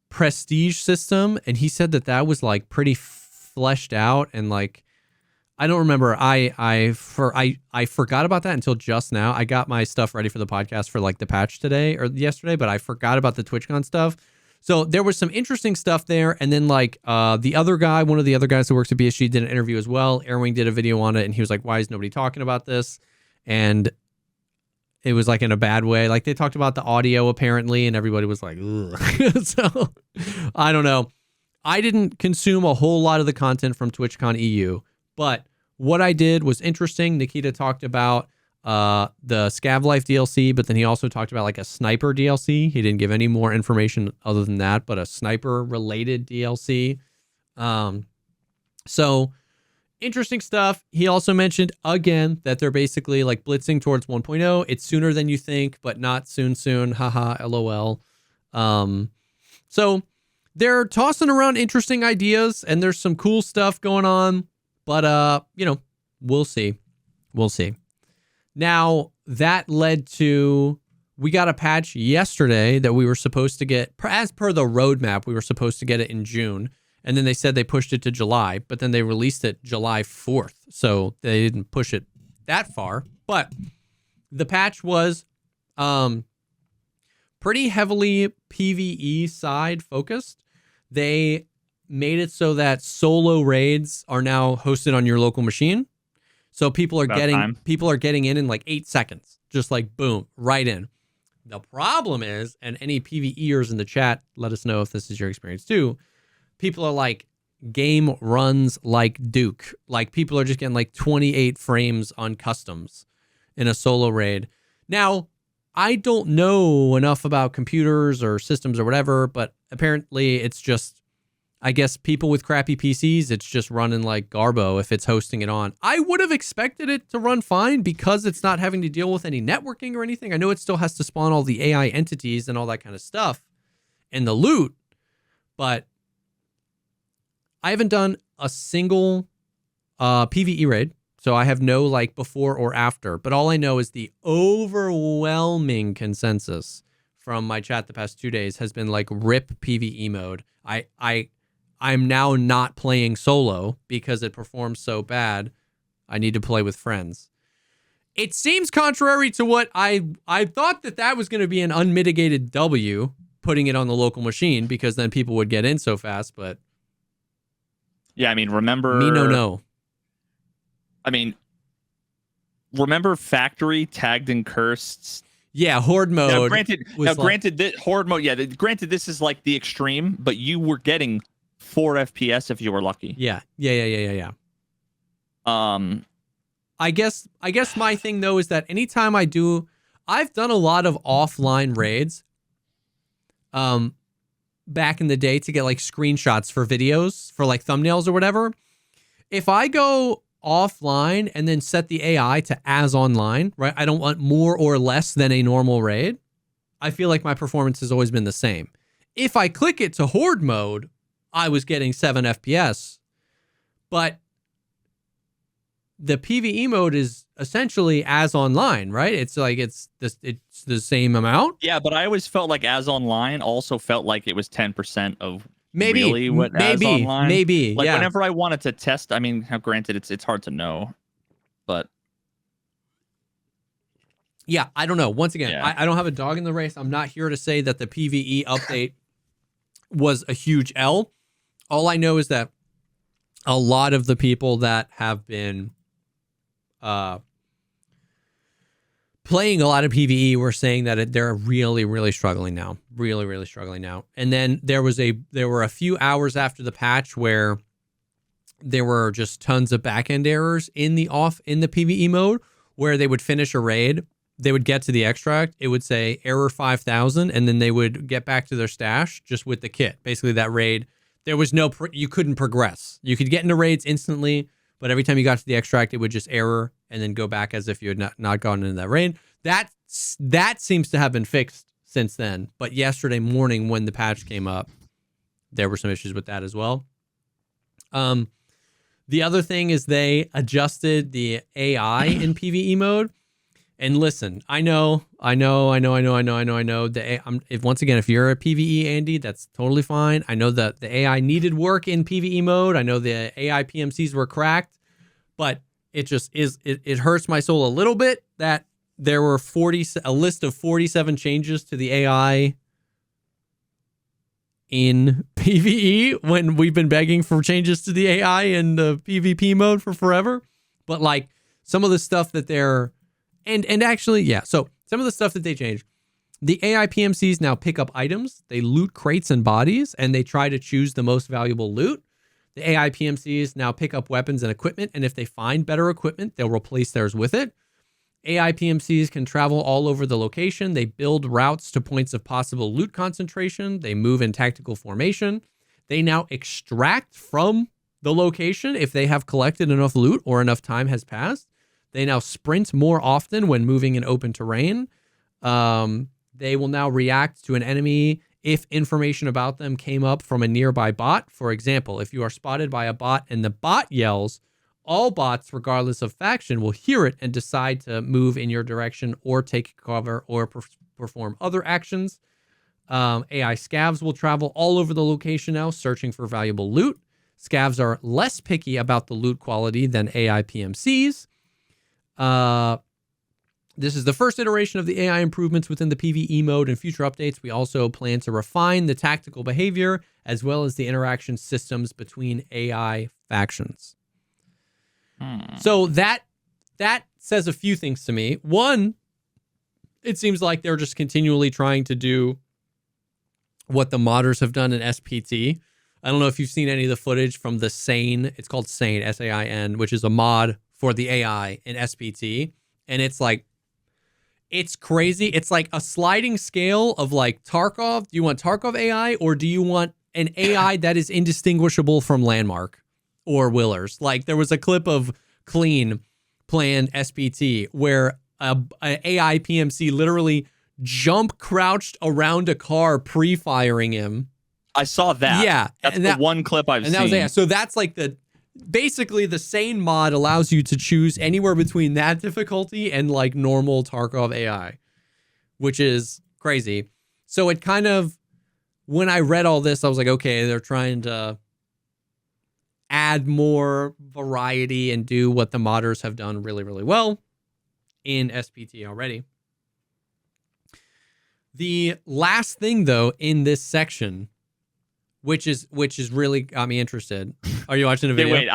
prestige system. And he said that was like pretty fleshed out, and like, I don't remember. I forgot about that until just now. I got my stuff ready for the podcast for like the patch today or yesterday, but I forgot about the TwitchCon stuff. So there was some interesting stuff there. And then like the other guy, one of the other guys that works at BSG did an interview as well. Airwing did a video on it and he was like, why is nobody talking about this? And it was like in a bad way. Like they talked about the audio apparently and everybody was like, ugh. So I don't know. I didn't consume a whole lot of the content from TwitchCon EU, but what I did was interesting. Nikita talked about the Scav Life DLC, but then he also talked about like a sniper DLC. He didn't give any more information other than that, but a sniper related DLC. So interesting stuff. He also mentioned again that they're basically like blitzing towards 1.0. It's sooner than you think, but not soon. Haha, LOL. So they're tossing around interesting ideas and there's some cool stuff going on, but we'll see. Now, that led to, we got a patch yesterday that we were supposed to get, as per the roadmap, we were supposed to get it in June. And then they said they pushed it to July, but then they released it July 4th. So they didn't push it that far. But the patch was pretty heavily PvE side focused. They made it so that solo raids are now hosted on your local machine. So people are getting in like 8 seconds, just like boom, right in. The problem is, and any PvEers in the chat, let us know if this is your experience too. People are like, game runs like Duke. Like people are just getting like 28 frames on customs in a solo raid. Now, I don't know enough about computers or systems or whatever, but apparently it's just, I guess people with crappy PCs, it's just running like Garbo if it's hosting it on. I would have expected it to run fine because it's not having to deal with any networking or anything. I know it still has to spawn all the AI entities and all that kind of stuff and the loot, but I haven't done a single PvE raid, so I have no like before or after, but all I know is the overwhelming consensus from my chat the past 2 days has been like rip PvE mode. I'm now not playing solo because it performs so bad. I need to play with friends. It seems contrary to what I thought that was going to be an unmitigated W, putting it on the local machine because then people would get in so fast, but yeah, I mean, remember me no. I mean, remember Factory tagged and cursed? Yeah, horde mode. Granted, horde mode. Yeah, granted, this is like the extreme, but you were getting 4 FPS if you were lucky. Yeah. I guess my thing though is that anytime I've done a lot of offline raids, back in the day to get like screenshots for videos for like thumbnails or whatever. If I go offline and then set the AI to as online, right? I don't want more or less than a normal raid. I feel like my performance has always been the same. If I click it to horde mode, I was getting 7 FPS, but the PvE mode is essentially as online, right? It's like it's the same amount. Yeah, but I always felt like as online also felt like it was 10% of really what as online. Maybe. Like yeah. Whenever I wanted to test, I mean, granted, it's hard to know, but yeah, I don't know. Once again, yeah. I don't have a dog in the race. I'm not here to say that the PvE update was a huge L. All I know is that a lot of the people that have been playing a lot of PvE were saying that they're really, really struggling now. Really, really struggling now. And then there were a few hours after the patch where there were just tons of backend errors in the PvE mode where they would finish a raid. They would get to the extract. It would say error 5,000, and then they would get back to their stash just with the kit. Basically, that raid, there was you couldn't progress. You could get into raids instantly, but every time you got to the extract, it would just error and then go back as if you had not gone into that raid. That seems to have been fixed since then. But yesterday morning when the patch came up, there were some issues with that as well. The other thing is they adjusted the AI in PvE mode. And listen, I know. If you're a PvE Andy, that's totally fine. I know that the AI needed work in PvE mode. I know the AI PMCs were cracked, but it just is. It hurts my soul a little bit that there were a list of 47 changes to the AI in PvE when we've been begging for changes to the AI in the PvP mode for forever. But like some of the stuff that they're, and actually, yeah, so some of the stuff that they changed, the AI PMCs now pick up items, they loot crates and bodies, and they try to choose the most valuable loot. The AI PMCs now pick up weapons and equipment, and if they find better equipment, they'll replace theirs with it. AI PMCs can travel all over the location. They build routes to points of possible loot concentration. They move in tactical formation. They now extract from the location if they have collected enough loot or enough time has passed. They now sprint more often when moving in open terrain. They will now react to an enemy if information about them came up from a nearby bot. For example, if you are spotted by a bot and the bot yells, all bots, regardless of faction, will hear it and decide to move in your direction or take cover or perform other actions. AI scavs will travel all over the location now, searching for valuable loot. Scavs are less picky about the loot quality than AI PMCs. This is the first iteration of the AI improvements within the PvE mode. In future updates, we also plan to refine the tactical behavior as well as the interaction systems between AI factions. So that says a few things to me. One, it seems like they're just continually trying to do what the modders have done in SPT. I don't know if you've seen any of the footage from the Sane. It's called Sane, S-A-I-N, which is a mod for the AI in SPT. And it's like, it's crazy. It's like a sliding scale of like Tarkov. Do you want Tarkov AI or do you want an AI that is indistinguishable from Landmark or Willers? Like there was a clip of Clean playing SPT where a AI PMC literally jump crouched around a car pre-firing him. I saw that. Yeah. That's the one clip I've seen. That was AI. So that's like basically the Sane mod allows you to choose anywhere between that difficulty and like normal Tarkov AI, which is crazy. So it kind of, when I read all this, I was like, okay, they're trying to add more variety and do what the modders have done really, really well in SPT already. The last thing though in this section, which is really got me interested. Are you watching the video? Wait,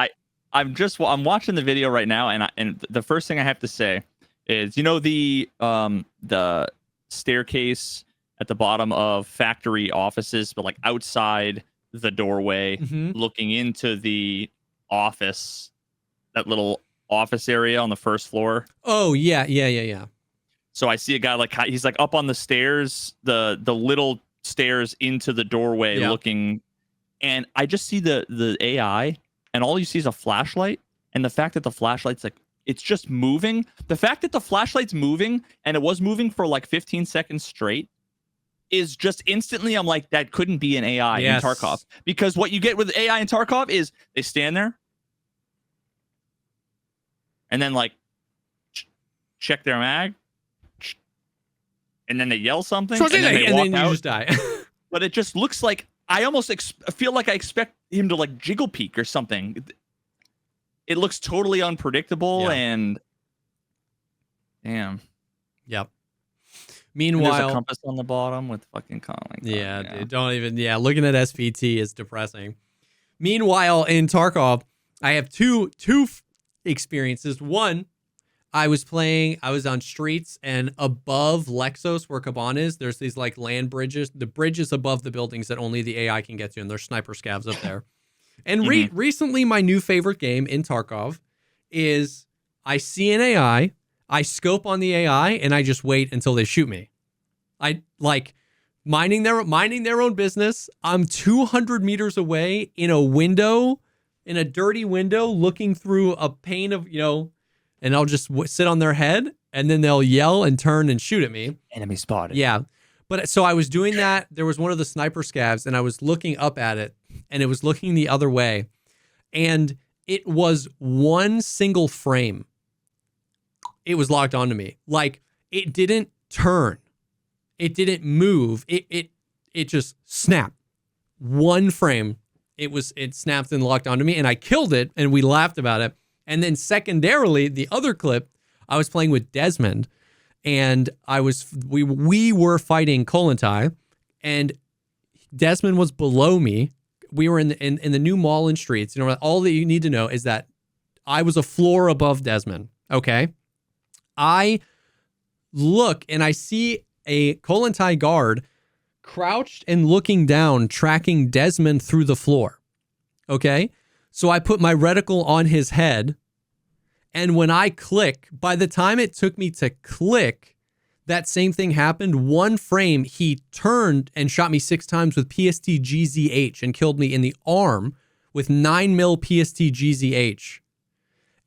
I'm watching the video right now, and the first thing I have to say is, you know, the staircase at the bottom of factory offices, but like outside the doorway, looking into the office, that little office area on the first floor. Oh yeah. So I see a guy like he's like up on the stairs, the little stairs into the doorway, looking, and I just see the AI, and all you see is a flashlight, and the fact that the flashlight's like, it's just moving. The fact that the flashlight's moving, and it was moving for like 15 seconds straight, is just instantly, I'm like, that couldn't be an AI in Tarkov. Because what you get with AI in Tarkov is they stand there and then like check their mag, and then they yell something, and then they walk out. You just die. But it just looks like, I almost feel like I expect him to like jiggle peek or something. It looks totally unpredictable, and damn. Yep. Meanwhile, there's a compass on the bottom with fucking comic. Dude, don't even. Yeah, looking at SPT is depressing. Meanwhile, in Tarkov, I have two experiences. One, I was on streets, and above Lexos, where Caban is, there's these like land bridges. The bridges above the buildings that only the AI can get to, and there's sniper scavs up there. And recently, my new favorite game in Tarkov is I see an AI, I scope on the AI, and I just wait until they shoot me. I like minding their own business. I'm 200 meters away in a dirty window, looking through a pane of, and I'll just sit on their head, and then they'll yell and turn and shoot at me. Enemy spotted. Yeah. But so I was doing that. There was one of the sniper scavs, and I was looking up at it, and it was looking the other way. And it was one single frame. It was locked onto me. Like, it didn't turn. It didn't move. It just snapped. One frame. It snapped and locked onto me, and I killed it, and we laughed about it. And then secondarily, the other clip, I was playing with Desmond, and we were fighting Kolentai, and Desmond was below me. We were in the new mall and streets. You know, all that you need to know is that I was a floor above Desmond. Okay. I look and I see a Kollontai guard crouched and looking down, tracking Desmond through the floor. Okay. So I put my reticle on his head. And when I click, by the time it took me to click, that same thing happened. One frame, he turned and shot me 6 times with PST-GZH and killed me in the arm with 9mm PST-GZH.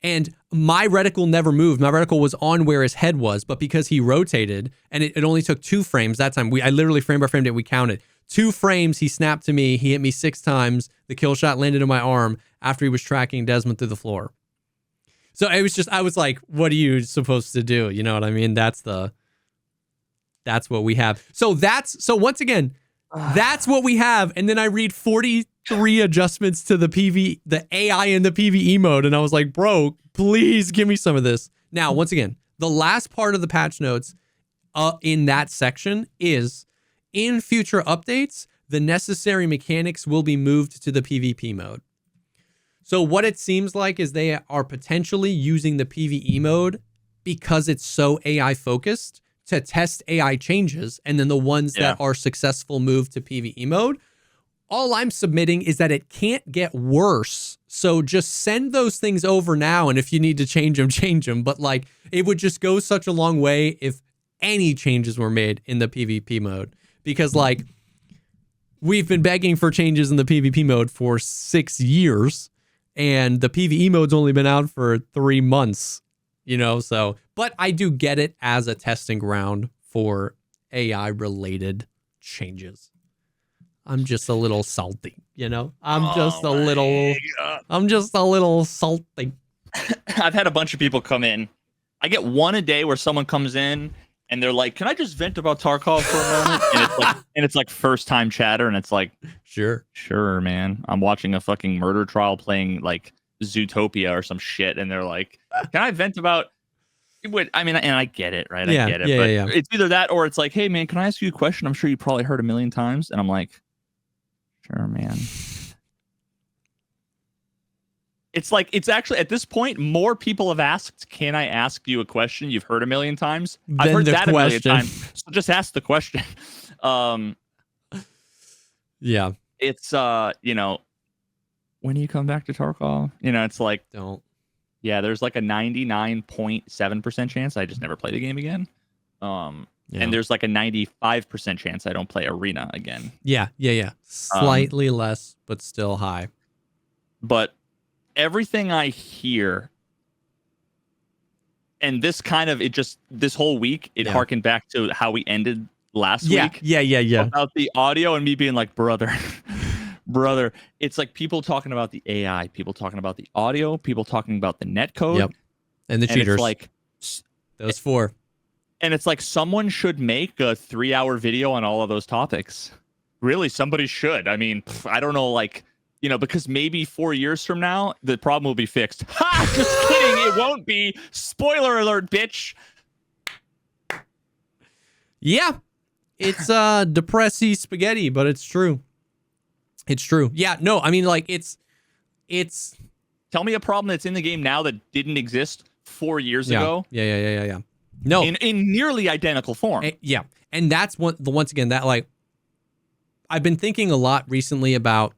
And my reticle never moved. My reticle was on where his head was, but because he rotated, and it only took 2 frames that time. I literally frame by frame it, we counted. 2 frames, he snapped to me. He hit me 6 times. The kill shot landed in my arm after he was tracking Desmond through the floor. So it was just, I was like, what are you supposed to do? You know what I mean? That's what we have. So once again, that's what we have. And then I read 43 adjustments to the AI in the PvE mode. And I was like, bro, please give me some of this. Now, once again, the last part of the patch notes in that section is, in future updates, the necessary mechanics will be moved to the PvP mode. So what it seems like is they are potentially using the PvE mode because it's so AI focused to test AI changes, and then the ones that are successful move to PvE mode. All I'm submitting is that it can't get worse. So just send those things over now, and if you need to change them, change them. But like, it would just go such a long way if any changes were made in the PvP mode. Because like, we've been begging for changes in the PvP mode for 6 years, and the PvE mode's only been out for 3 months, you know, so, but I do get it as a testing ground for AI related changes. I'm just a little salty, you know, I'm just a little salty. I've had a bunch of people come in. I get one a day where someone comes in and they're like, can I just vent about Tarkov for a moment? And it's like first time chatter. And it's like, sure, man. I'm watching a fucking murder trial playing like Zootopia or some shit. And they're like, can I vent about it? I mean, and I get it, right? I get it. But it's either that or it's like, hey, man, can I ask you a question? I'm sure you probably heard a million times. And I'm like, sure, man. It's like, it's actually at this point, more people have asked, can I ask you a question you've heard a million times? I've heard that a million times. So just ask the question. Yeah. It's, you know, when you come back to Tarkov, you know, it's like, don't. Yeah, there's like a 99.7% chance I just never play the game again. And there's like a 95% chance I don't play Arena again. Yeah. Slightly less, but still high. But everything I hear, and this kind of, this whole week, it harkened back to how we ended last week. Yeah. About the audio and me being like, brother, it's like people talking about the AI, people talking about the audio, people talking about the netcode. Yep. And the cheaters. It's like, those 4. And it's like, someone should make a 3-hour video on all of those topics. Really, somebody should. I mean, I don't know, like, you know, because maybe 4 years from now, the problem will be fixed. Ha! Just kidding. It won't be. Spoiler alert, bitch. Yeah. It's depressy spaghetti, but it's true. It's true. Yeah, no, I mean, like, it's... Tell me a problem that's in the game now that didn't exist 4 years ago. Yeah. No. In nearly identical form. Yeah. And that's once again, that, like, I've been thinking a lot recently about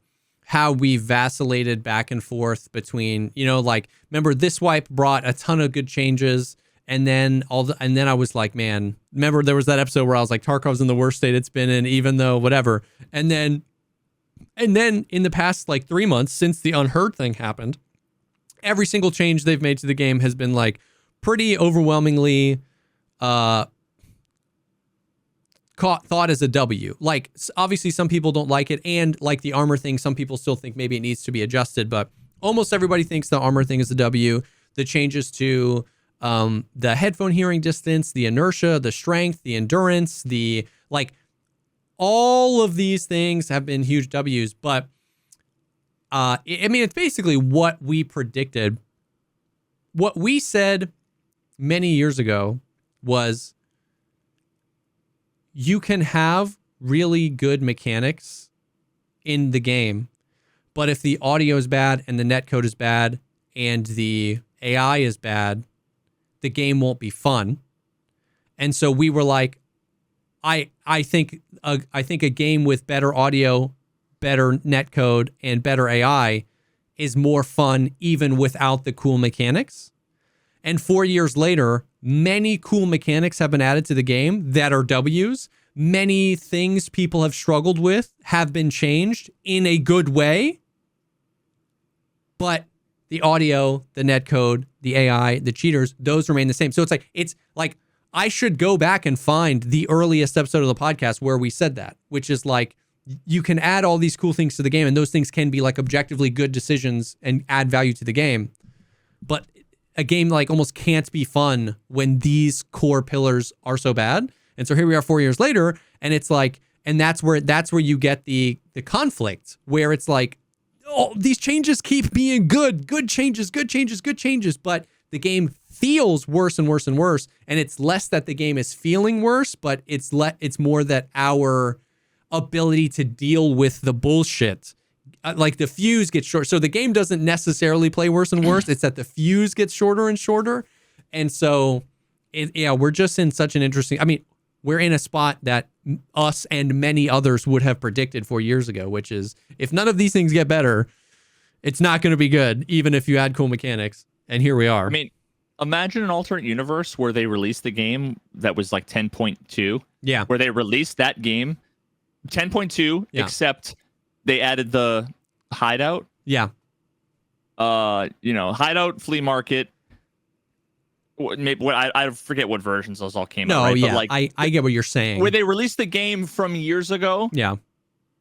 how we vacillated back and forth between, you know, like, remember this wipe brought a ton of good changes, and then I was like, man, remember there was that episode where I was like, Tarkov's in the worst state it's been in, even though whatever. And then in the past like 3 months since the Unheard thing happened, every single change they've made to the game has been like pretty overwhelmingly thought as a W. Like, obviously some people don't like it, and like the armor thing, some people still think maybe it needs to be adjusted, but almost everybody thinks the armor thing is a W. The changes to the headphone hearing distance, the inertia, the strength, the endurance, the, like, all of these things have been huge W's, but I mean, it's basically what we predicted. What we said many years ago was, you can have really good mechanics in the game. But if the audio is bad and the netcode is bad and the AI is bad, the game won't be fun. And so we were like, I think a game with better audio, better netcode, and better AI is more fun even without the cool mechanics. And 4 years later, many cool mechanics have been added to the game that are W's. Many things people have struggled with have been changed in a good way. But the audio, the netcode, the AI, the cheaters, those remain the same. So it's like I should go back and find the earliest episode of the podcast where we said that, which is like, you can add all these cool things to the game, and those things can be like objectively good decisions and add value to the game. But a game like almost can't be fun when these core pillars are so bad. And so here we are 4 years later, and it's like, and that's where you get the conflict, where it's like, oh, these changes keep being good changes, but the game feels worse and worse and worse. And it's less that the game is feeling worse, but it's more that our ability to deal with the bullshit, like the fuse gets short. So the game doesn't necessarily play worse and worse. It's that the fuse gets shorter and shorter. And so, we're just in such an interesting, I mean, we're in a spot that us and many others would have predicted 4 years ago, which is if none of these things get better, it's not going to be good, even if you add cool mechanics. And here we are. I mean, imagine an alternate universe where they released the game that was like 10.2. Yeah. Where they released that game 10.2, except they added the hideout. Yeah. Hideout, flea market. Maybe I forget what versions those all came out. No, right? yeah, But like, I get what you're saying. Where they released the game from years ago. Yeah.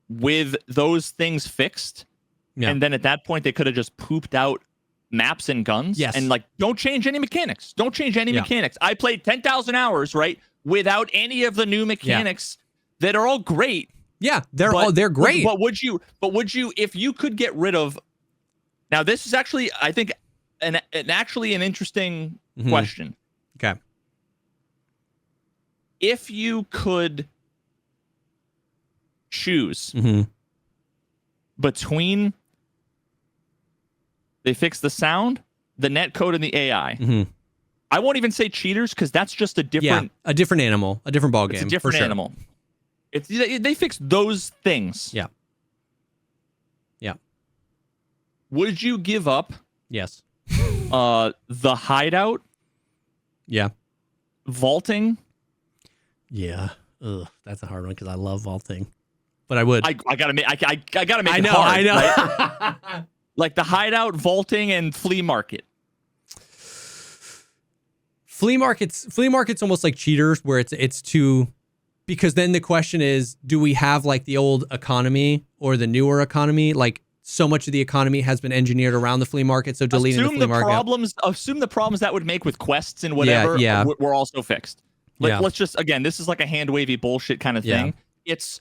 With those things fixed. Yeah. And then at that point, they could have just pooped out maps and guns. Yes. And like, don't change any mechanics. Don't change any mechanics. I played 10,000 hours, right? Without any of the new mechanics that are all great. Yeah, they're great. But would you, if you could get rid of, now this is actually, I think, an interesting question. Okay. If you could choose between, they fix the sound, the netcode, and the AI. I won't even say cheaters because that's just a different animal, a different ball game. It's a different animal. They fixed those things. Yeah. Yeah. Would you give up? Yes. The hideout? Yeah. Vaulting? Yeah. Ugh, that's a hard one because I love vaulting. But I would. I gotta make. I gotta make. I it know. hard, I know. Right? Like the hideout, vaulting, and flea market. Flea market's almost like cheaters, where it's too. Because then the question is, do we have like the old economy or the newer economy? Like so much of the economy has been engineered around the flea market, so deleting the flea market. Assume the problems that would make with quests and whatever were also fixed. Like, let's just, again, this is like a hand wavy bullshit kind of thing. It's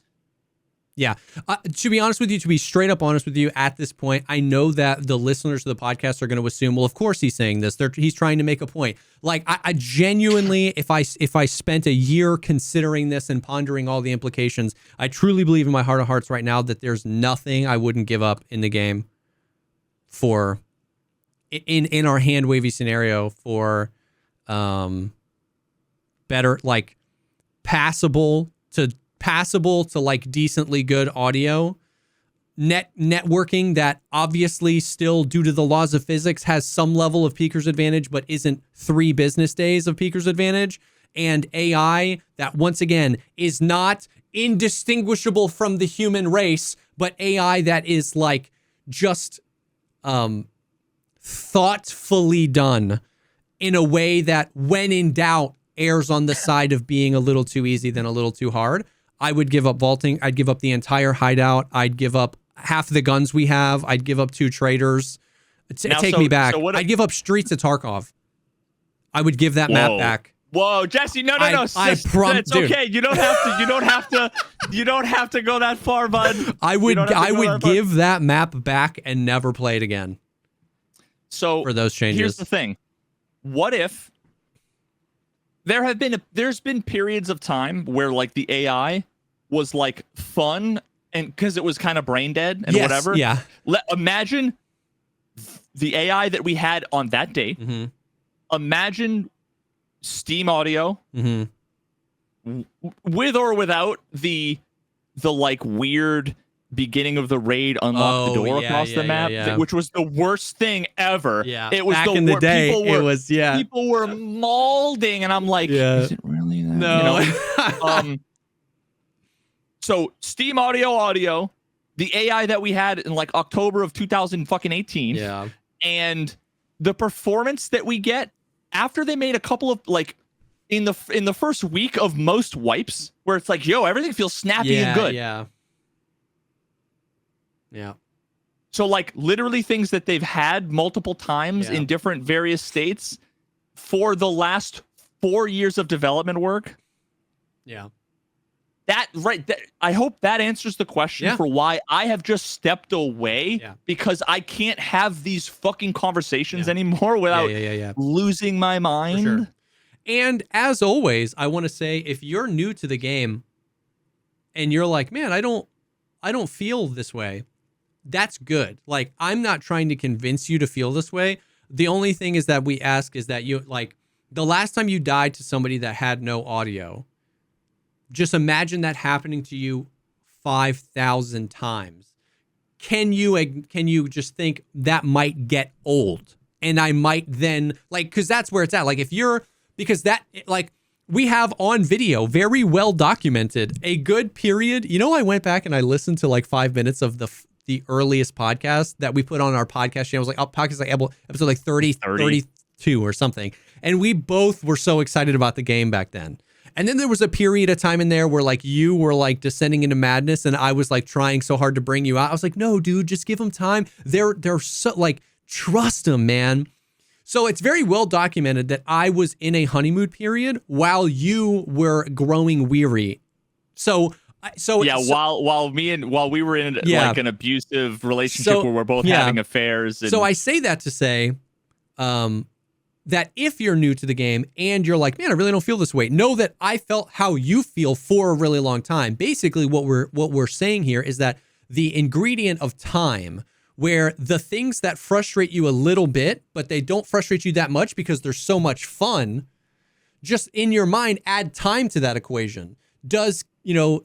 to be honest with you, to be straight up honest with you, at this point, I know that the listeners of the podcast are going to assume, well, of course he's saying this. He's trying to make a point. Like, I genuinely, if I spent a year considering this and pondering all the implications, I truly believe in my heart of hearts right now that there's nothing I wouldn't give up in the game for, in our hand wavy scenario for, better, like passable to like decently good audio, networking that obviously still, due to the laws of physics, has some level of peaker's advantage, but isn't 3 business days of peaker's advantage, and AI that once again is not indistinguishable from the human race, but AI that is like just thoughtfully done in a way that, when in doubt, errs on the side of being a little too easy than a little too hard. I would give up vaulting. I'd give up the entire hideout. I'd give up half the guns we have. I'd give up 2 traders. Take me back. I'd give up streets of Tarkov. I would give that map back. Whoa, Jesse! No. It's okay. You don't have to go that far, bud. I would give that map back and never play it again. So for those changes, here's the thing: what if there's been periods of time where like the AI was like fun and because it was kind of brain dead and Yes, whatever. yeah. Imagine the AI that we had on that date. Mm-hmm. Imagine Steam audio Mm-hmm. with or without the like weird beginning of the raid unlock the door across the map, which was the worst thing ever. Yeah, it was back in the day. People were mauling, and I'm like, is it really that? No. You know? So Steam audio, the AI that we had in like October of 2018, Yeah, and the performance that we get after they made a couple of like in the first week of most wipes, where it's like, yo, everything feels snappy and good. Yeah. So like literally things that they've had multiple times in different various states for the last 4 years of development work. Yeah. I hope that answers the question for why I have just stepped away, because I can't have these fucking conversations anymore without losing my mind. For sure. And as always, I want to say, if you're new to the game and you're like, man, I don't feel this way, that's good. Like, I'm not trying to convince you to feel this way. The only thing is that we ask is that you, like, the last time you died to somebody that had no audio, just imagine that happening to you 5,000 times. Can you just think that might get old? And I might then, like, because that's where it's at. Like, because that, like, we have on video, very well documented, a good period. You know, I went back and I listened to like 5 minutes of the earliest podcast that we put on our podcast channel. It was like podcast like episode like 30, 32 or something. And we both were so excited about the game back then. And then there was a period of time in there where like you were like descending into madness, and I was like trying so hard to bring you out. I was like, no, dude, just give them time. They're so, like, trust them, man. So it's very well documented that I was in a honeymoon period while you were growing weary. While we were in like an abusive relationship where we're both having affairs. And... So I say that to say, that if you're new to the game and you're like, man, I really don't feel this way, know that I felt how you feel for a really long time. Basically, what we're saying here is that the ingredient of time, where the things that frustrate you a little bit, but they don't frustrate you that much because they're so much fun, just in your mind, add time to that equation. Does,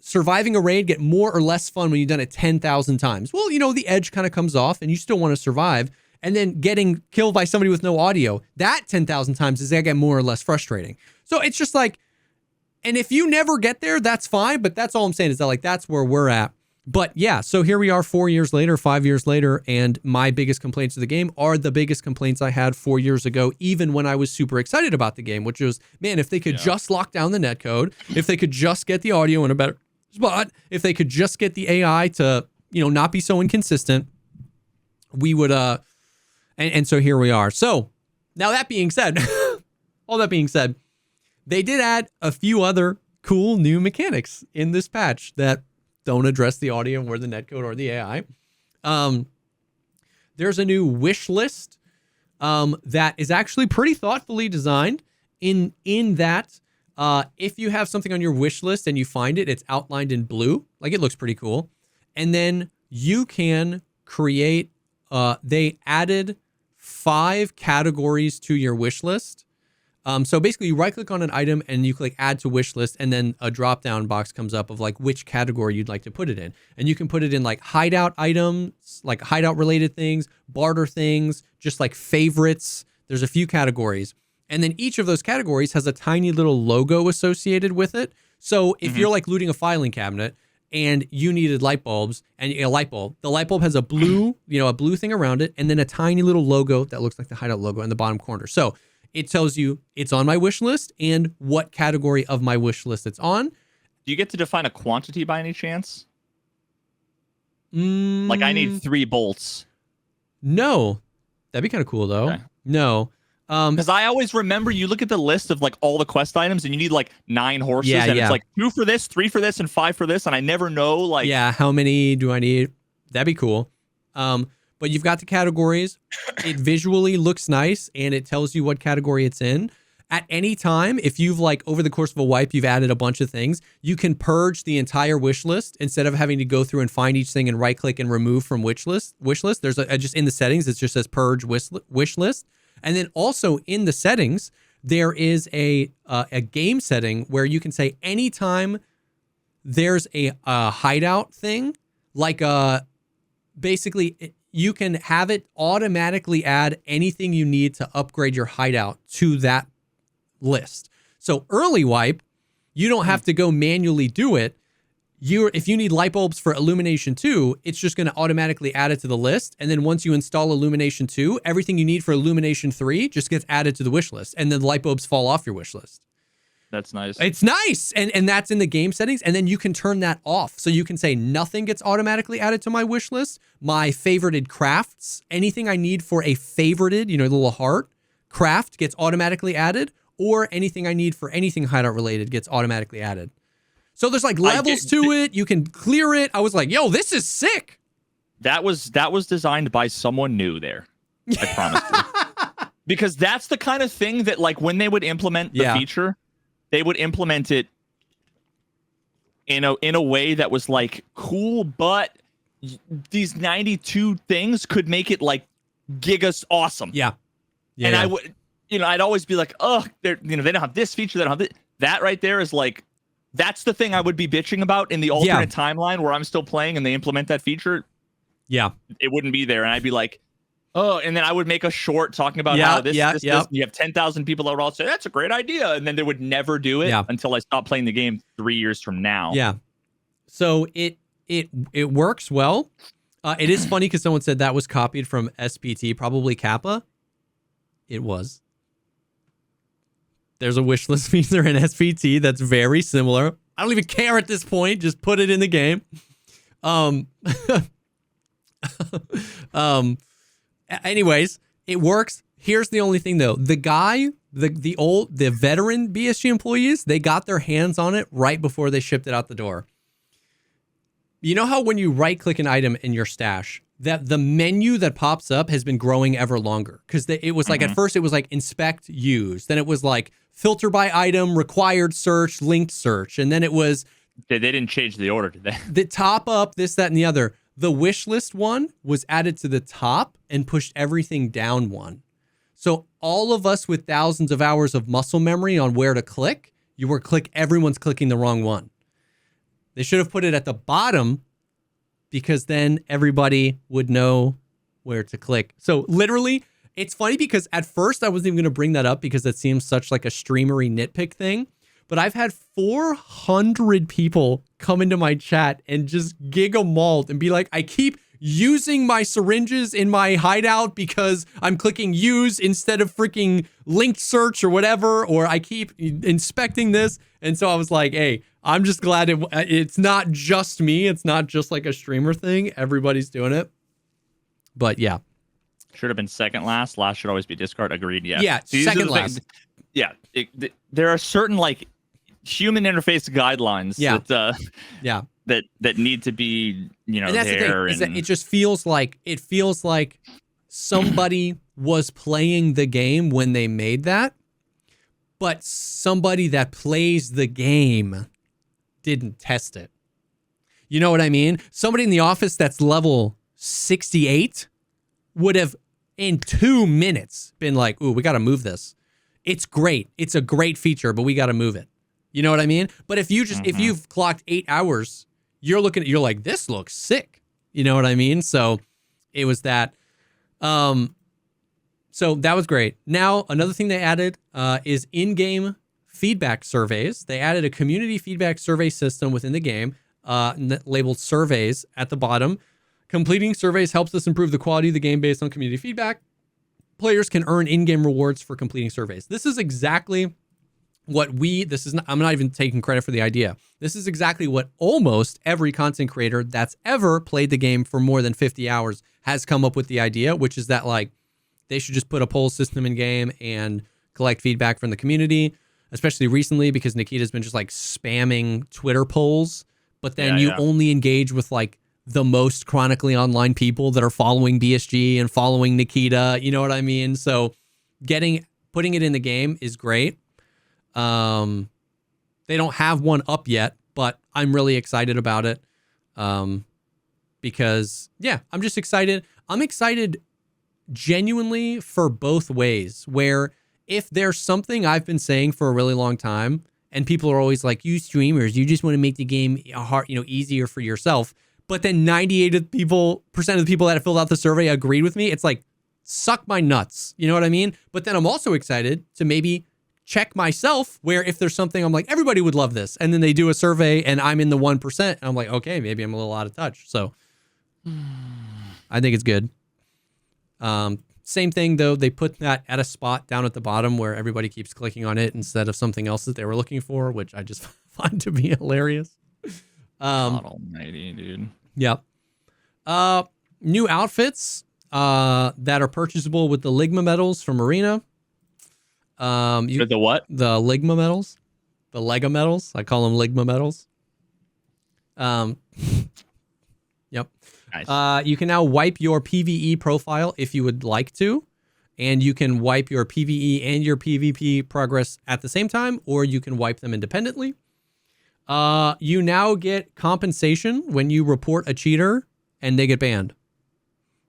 surviving a raid get more or less fun when you've done it 10,000 times? Well, the edge kind of comes off and you still want to survive. And then getting killed by somebody with no audio, that 10,000 times is going to get more or less frustrating. So it's just like, and if you never get there, that's fine. But that's all I'm saying is that, like, that's where we're at. But yeah, so here we are 4 years later, 5 years later, and my biggest complaints of the game are the biggest complaints I had 4 years ago, even when I was super excited about the game, which was, man, if they could just lock down the netcode, if they could just get the audio in a better spot, if they could just get the AI to, not be so inconsistent, we would, and so here we are. So now that being said, all that being said, they did add a few other cool new mechanics in this patch that don't address the audio or the netcode or the AI. There's a new wish list that is actually pretty thoughtfully designed in that if you have something on your wish list and you find it, it's outlined in blue. Like, it looks pretty cool. And then you can create, they added 5 categories to your wish list. So basically you right click on an item and you click add to wish list, and then a drop down box comes up of like which category you'd like to put it in. And you can put it in like hideout items, like hideout related things, barter things, just like favorites. There's a few categories. And then each of those categories has a tiny little logo associated with it. So if you're like looting a filing cabinet and you needed light bulbs and a light bulb, the light bulb has a blue, a blue thing around it, and then a tiny little logo that looks like the hideout logo in the bottom corner. So it tells you it's on my wish list and what category of my wish list it's on. Do you get to define a quantity by any chance? Like, I need 3 bolts. No. That'd be kind of cool, though. Okay. No. Because I always remember you look at the list of like all the quest items and you need like 9 horses. And it's like 2 for this, 3 for this, and 5 for this. And I never know, like... Yeah, how many do I need? That'd be cool. But you've got the categories. It visually looks nice, and it tells you what category it's in. At any time, if you've like over the course of a wipe, you've added a bunch of things, you can purge the entire wish list instead of having to go through and find each thing and right click and remove from wish list. There's just in the settings, it just says purge wish list. And then also in the settings, there is a game setting where you can say anytime there's a hideout thing, like basically you can have it automatically add anything you need to upgrade your hideout to that list. So early wipe, you don't have to go manually do it. If you need light bulbs for Illumination 2, it's just going to automatically add it to the list. And then once you install Illumination 2, everything you need for Illumination 3 just gets added to the wish list. And then the light bulbs fall off your wish list. That's nice. It's nice. And that's in the game settings. And then you can turn that off. So you can say nothing gets automatically added to my wish list. My favorited crafts, anything I need for a favorited, the little heart craft gets automatically added, or anything I need for anything hideout related gets automatically added. So there's like levels to it. You can clear it. I was like, yo, this is sick. That was designed by someone new there. I promise you. Because that's the kind of thing that like when they would implement the feature, they would implement it in a way that was like cool, but these 92 things could make it like gigas awesome. Yeah. And I would, I'd always be like, oh, they don't have this feature, they don't have this. That right there is like, that's the thing I would be bitching about in the alternate timeline where I'm still playing and they implement that feature. Yeah. It wouldn't be there. And I'd be like, oh, and then I would make a short talking about how this. You have 10,000 people that would all say, that's a great idea. And then they would never do it until I stopped playing the game 3 years from now. Yeah. So it works well. It is funny because someone said that was copied from SPT, probably Kappa. It was. There's a wish list feature in SPT that's very similar. I don't even care at this point. Just put it in the game. Anyways, it works. Here's the only thing though. The guy, the veteran BSG employees, they got their hands on it right before they shipped it out the door. You know how when you right click an item in your stash, that the menu that pops up has been growing ever longer? Because it was like, at first it was like inspect, use. Then it was like filter by item, required search, linked search. And then it was... They didn't change the order, did they? The top up, this, that, and the other. The wish list one was added to the top and pushed everything down one. So all of us with thousands of hours of muscle memory on where to click, everyone's clicking the wrong one. They should have put it at the bottom because then everybody would know where to click. So literally, it's funny because at first I wasn't even going to bring that up because it seems such like a streamery nitpick thing. But I've had 400 people come into my chat and just giga-mauled and be like, I keep using my syringes in my hideout because I'm clicking use instead of freaking linked search or whatever, or I keep inspecting this. And so I was like, hey, I'm just glad it's not just me. It's not just like a streamer thing. Everybody's doing it. But yeah. Should have been second last. Last should always be discard. Agreed. Yeah. Yeah. So second last. Yeah. There are certain like human interface guidelines that need to be, and that's there. The thing, is that it just feels like somebody was playing the game when they made that, but somebody that plays the game didn't test it. You know what I mean? Somebody in the office that's level 68 would have in 2 minutes been like, ooh, we got to move this. It's great. It's a great feature, but we got to move it. You know what I mean? But if you've clocked 8 hours, you're like, this looks sick. You know what I mean? So it was that. So that was great. Now, another thing they added is in-game feedback surveys. They added a community feedback survey system within the game labeled surveys at the bottom. Completing surveys helps us improve the quality of the game based on community feedback. Players can earn in-game rewards for completing surveys. This is exactly what I'm not even taking credit for the idea. This is exactly what almost every content creator that's ever played the game for more than 50 hours has come up with the idea, which is that like they should just put a poll system in game and collect feedback from the community, especially recently because Nikita's been just like spamming Twitter polls, but then you only engage with like the most chronically online people that are following BSG and following Nikita, you know what I mean? So getting putting it in the game is great. They don't have one up yet, but I'm really excited about it. Because yeah, I'm just excited. I'm excited genuinely for both ways, where if there's something I've been saying for a really long time and people are always like, you streamers, you just want to make the game hard, easier for yourself. But then 98% of the people that have filled out the survey agreed with me. It's like, suck my nuts. You know what I mean? But then I'm also excited to maybe check myself, where if there's something I'm like, everybody would love this. And then they do a survey and I'm in the 1%. And I'm like, okay, maybe I'm a little out of touch. So I think it's good. Same thing though. They put that at a spot down at the bottom where everybody keeps clicking on it instead of something else that they were looking for, which I just find to be hilarious. God almighty, dude. Yep. New outfits that are purchasable with the Ligma medals from Arena. The what? The Ligma medals. The Lega medals. I call them Ligma medals. Yep. Nice. You can now wipe your PvE profile if you would like to, and you can wipe your PvE and your PvP progress at the same time, or you can wipe them independently. You now get compensation when you report a cheater and they get banned.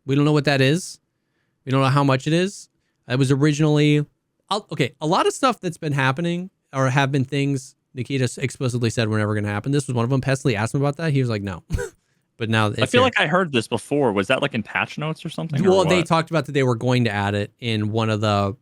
We don't know what that is. We don't know how much it is. It was originally... Okay, a lot of stuff that's been happening or have been things Nikita explicitly said were never going to happen. This was one of them. Pesley asked him about that. He was like, no. But now I feel like I heard this before. Was that like in patch notes or something? Well, they talked about that they were going to add it in one of the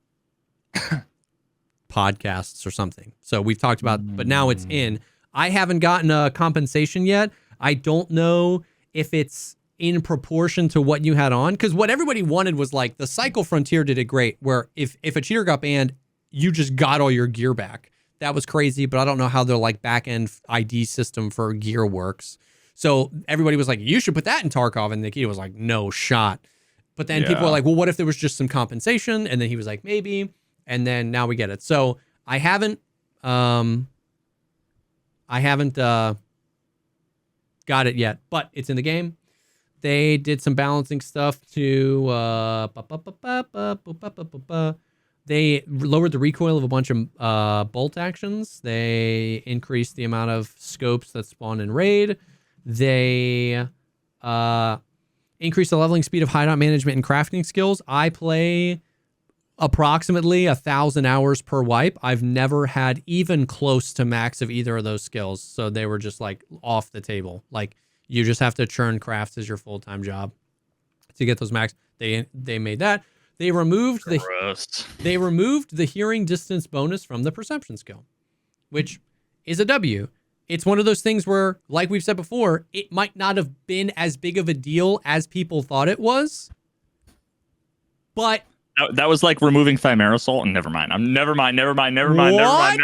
podcasts or something. So we've talked about, but now it's in. I haven't gotten a compensation yet. I don't know if it's in proportion to what you had on, because what everybody wanted was like the Cycle Frontier did it great, where if a cheater got banned, you just got all your gear back. That was crazy, but I don't know how their like back end ID system for gear works. So everybody was like, you should put that in Tarkov, and Nikita was like, no shot. But then people were like, well, what if there was just some compensation? And then he was like, maybe. And then now we get it. So I haven't got it yet, but it's in the game. They did some balancing stuff to they lowered the recoil of a bunch of bolt actions. They increased the amount of scopes that spawn in raid. They increased the leveling speed of hideout management and crafting skills. I play approximately 1,000 hours per wipe. I've never had even close to max of either of those skills. So they were just like off the table. Like, you just have to churn crafts as your full-time job to get those max. They made that. They removed the hearing distance bonus from the perception skill, which is a W. It's one of those things where, like we've said before, it might not have been as big of a deal as people thought it was. But that was like removing Thimerosal, and never mind. Never mind. What?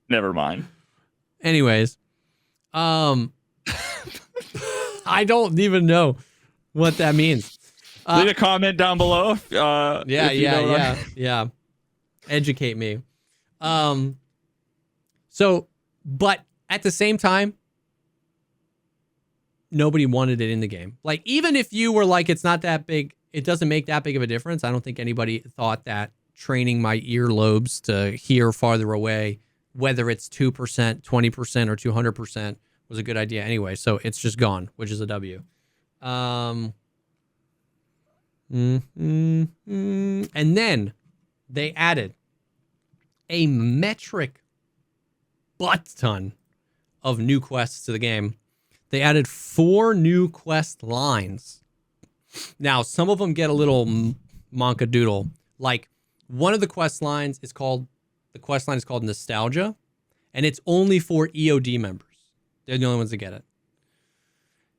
Never mind. Anyways, I don't even know what that means. Leave a comment down below. Yeah. Educate me. So, but at the same time, nobody wanted it in the game. Like, even if you were like, it's not that big, it doesn't make that big of a difference. I don't think anybody thought that training my earlobes to hear farther away, whether it's 2%, 20%, or 200%, was a good idea anyway. So it's just gone, which is a W. And then they added a metric butt ton of new quests to the game. They added 4 new quest lines. Now, some of them get a little monkadoodle. Like, one of the quest lines is called Nostalgia, and it's only for EOD members. They're the only ones that get it.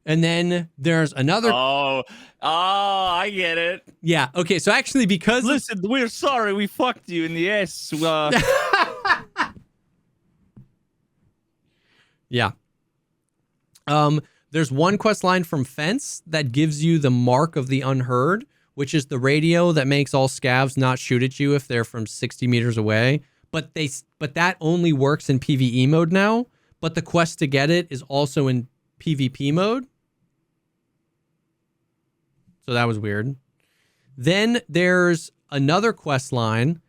And then there's another. Oh, I get it. Yeah. Okay. So actually, because listen, we're sorry we fucked you in the ass. Yeah. There's one quest line from Fence that gives you the Mark of the Unheard, which is the radio that makes all scavs not shoot at you if they're from 60 meters away. But that only works in PvE mode now. But the quest to get it is also in PvP mode. So that was weird. Then there's another quest line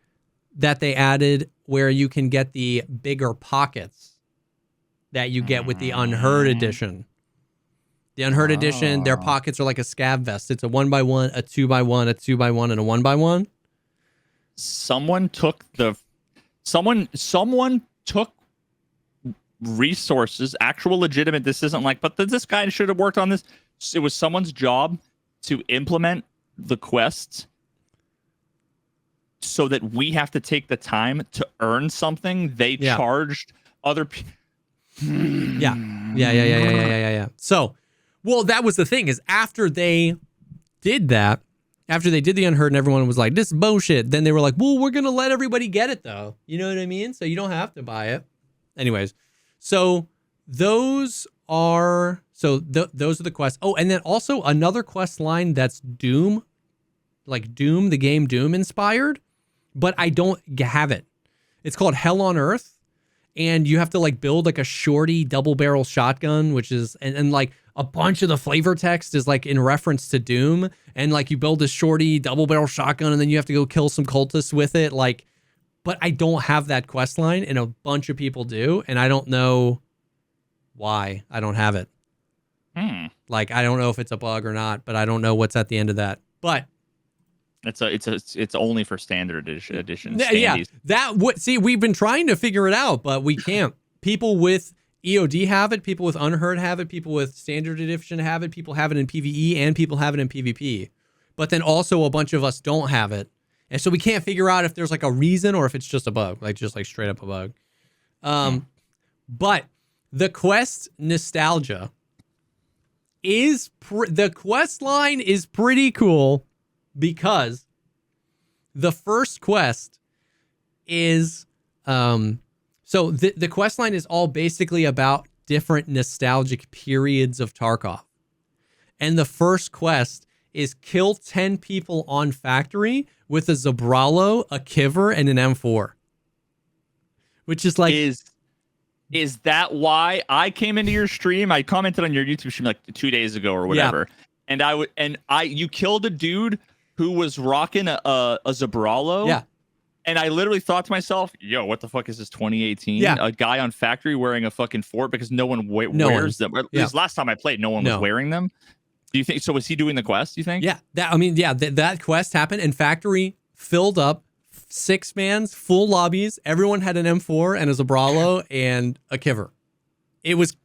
that they added where you can get the bigger pockets that you get with the Unheard edition. The Unheard edition, their pockets are like a scav vest. It's a 1x1, a 2x1, a 2x1, and a 1x1. Someone took resources, actual legitimate. This isn't like, but this guy should have worked on this. It was someone's job to implement the quests so that we have to take the time to earn something. They charged other people. Yeah. So, well, that was the thing, is after they did that, after they did the Unheard and everyone was like, this is bullshit, then they were like, well, we're going to let everybody get it though. You know what I mean? So you don't have to buy it. Anyways, so those are the quests. Oh, and then also another quest line that's Doom, like Doom, the game Doom inspired, but I don't have it. It's called Hell on Earth. And you have to like build like a shorty double barrel shotgun, which is, and like a bunch of the flavor text is like in reference to Doom. And like you build this shorty double barrel shotgun and then you have to go kill some cultists with it. Like, but I don't have that quest line and a bunch of people do. And I don't know why I don't have it. Like, I don't know if it's a bug or not, but I don't know what's at the end of that. But it's only for standard edition. Yeah, see, we've been trying to figure it out, but we can't. People with EOD have it, people with Unheard have it, people with standard edition have it, people have it in PvE, and people have it in PvP. But then also a bunch of us don't have it. And so we can't figure out if there's like a reason or if it's just a bug, like just like straight up a bug. But the quest nostalgia is the quest line is pretty cool. Because the first quest is, so the quest line is all basically about different nostalgic periods of Tarkov. And the first quest is kill 10 people on factory with a Zabralo, a Kiver, and an M4. Which is like... Is that why I came into your stream? I commented on your YouTube stream like 2 days ago or whatever. Yeah. And you killed a dude who was rocking a Zabralo. Yeah. And I literally thought to myself, yo, what the fuck is this 2018? Yeah. A guy on factory wearing a fucking fort because no one wears them. Or at least last time I played, no one was wearing them. Do you think so? Was he doing the quest, you think? Yeah. That quest happened and factory filled up 6-mans, full lobbies. Everyone had an M4 and a Zabralo and a Kiver. It was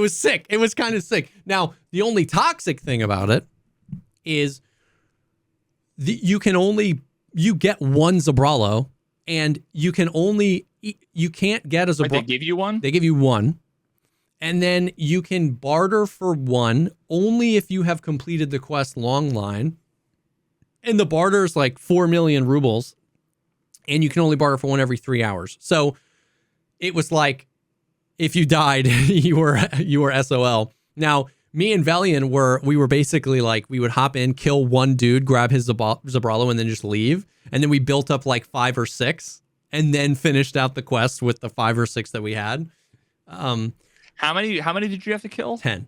sick. It was kind of sick. Now, the only toxic thing about it is you get one Zabralo and you can't get a Zabralo. They give you one? They give you one. And then you can barter for one only if you have completed the quest long line. And the barter is like 4 million rubles. And you can only barter for one every 3 hours. So it was like, if you died, you were SOL. Now, me and Valiant we were basically like, we would hop in, kill one dude, grab his Zabralo, and then just leave. And then we built up like 5 or 6 and then finished out the quest with the 5 or 6 that we had. How many did you have to kill? 10.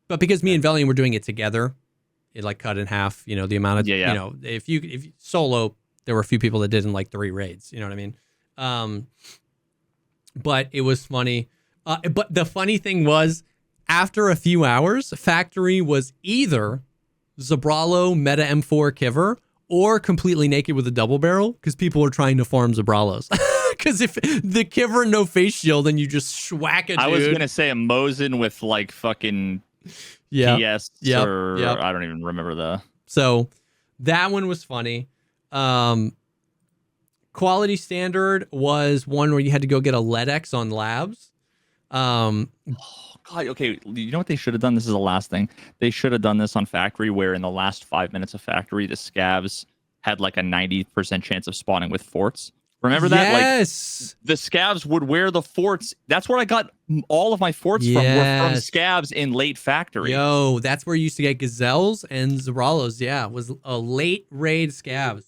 But because me and Valiant were doing it together, it like cut in half, the amount of, if you solo, there were a few people that did in like 3 raids, you know what I mean? But it was funny. But the funny thing was, after a few hours, factory was either Zabralo, Meta M4 Kiver, or completely naked with a double barrel because people were trying to farm Zabralos. Because if the Kiver no face shield, then you just schwack a dude. I was gonna say a Mosin with like fucking PS or I don't even remember the. So that one was funny. Quality standard was one where you had to go get a LEDX on labs. God, okay, you know what they should have done? This is the last thing. They should have done this on factory, where in the last 5 minutes of factory, the scavs had like a 90% chance of spawning with forts. Remember that? Yes. Like the scavs would wear the forts. That's where I got all of my forts from. Were from scavs in late factory. Yo, that's where you used to get gazelles and Zabralos. Yeah, was a late raid scavs.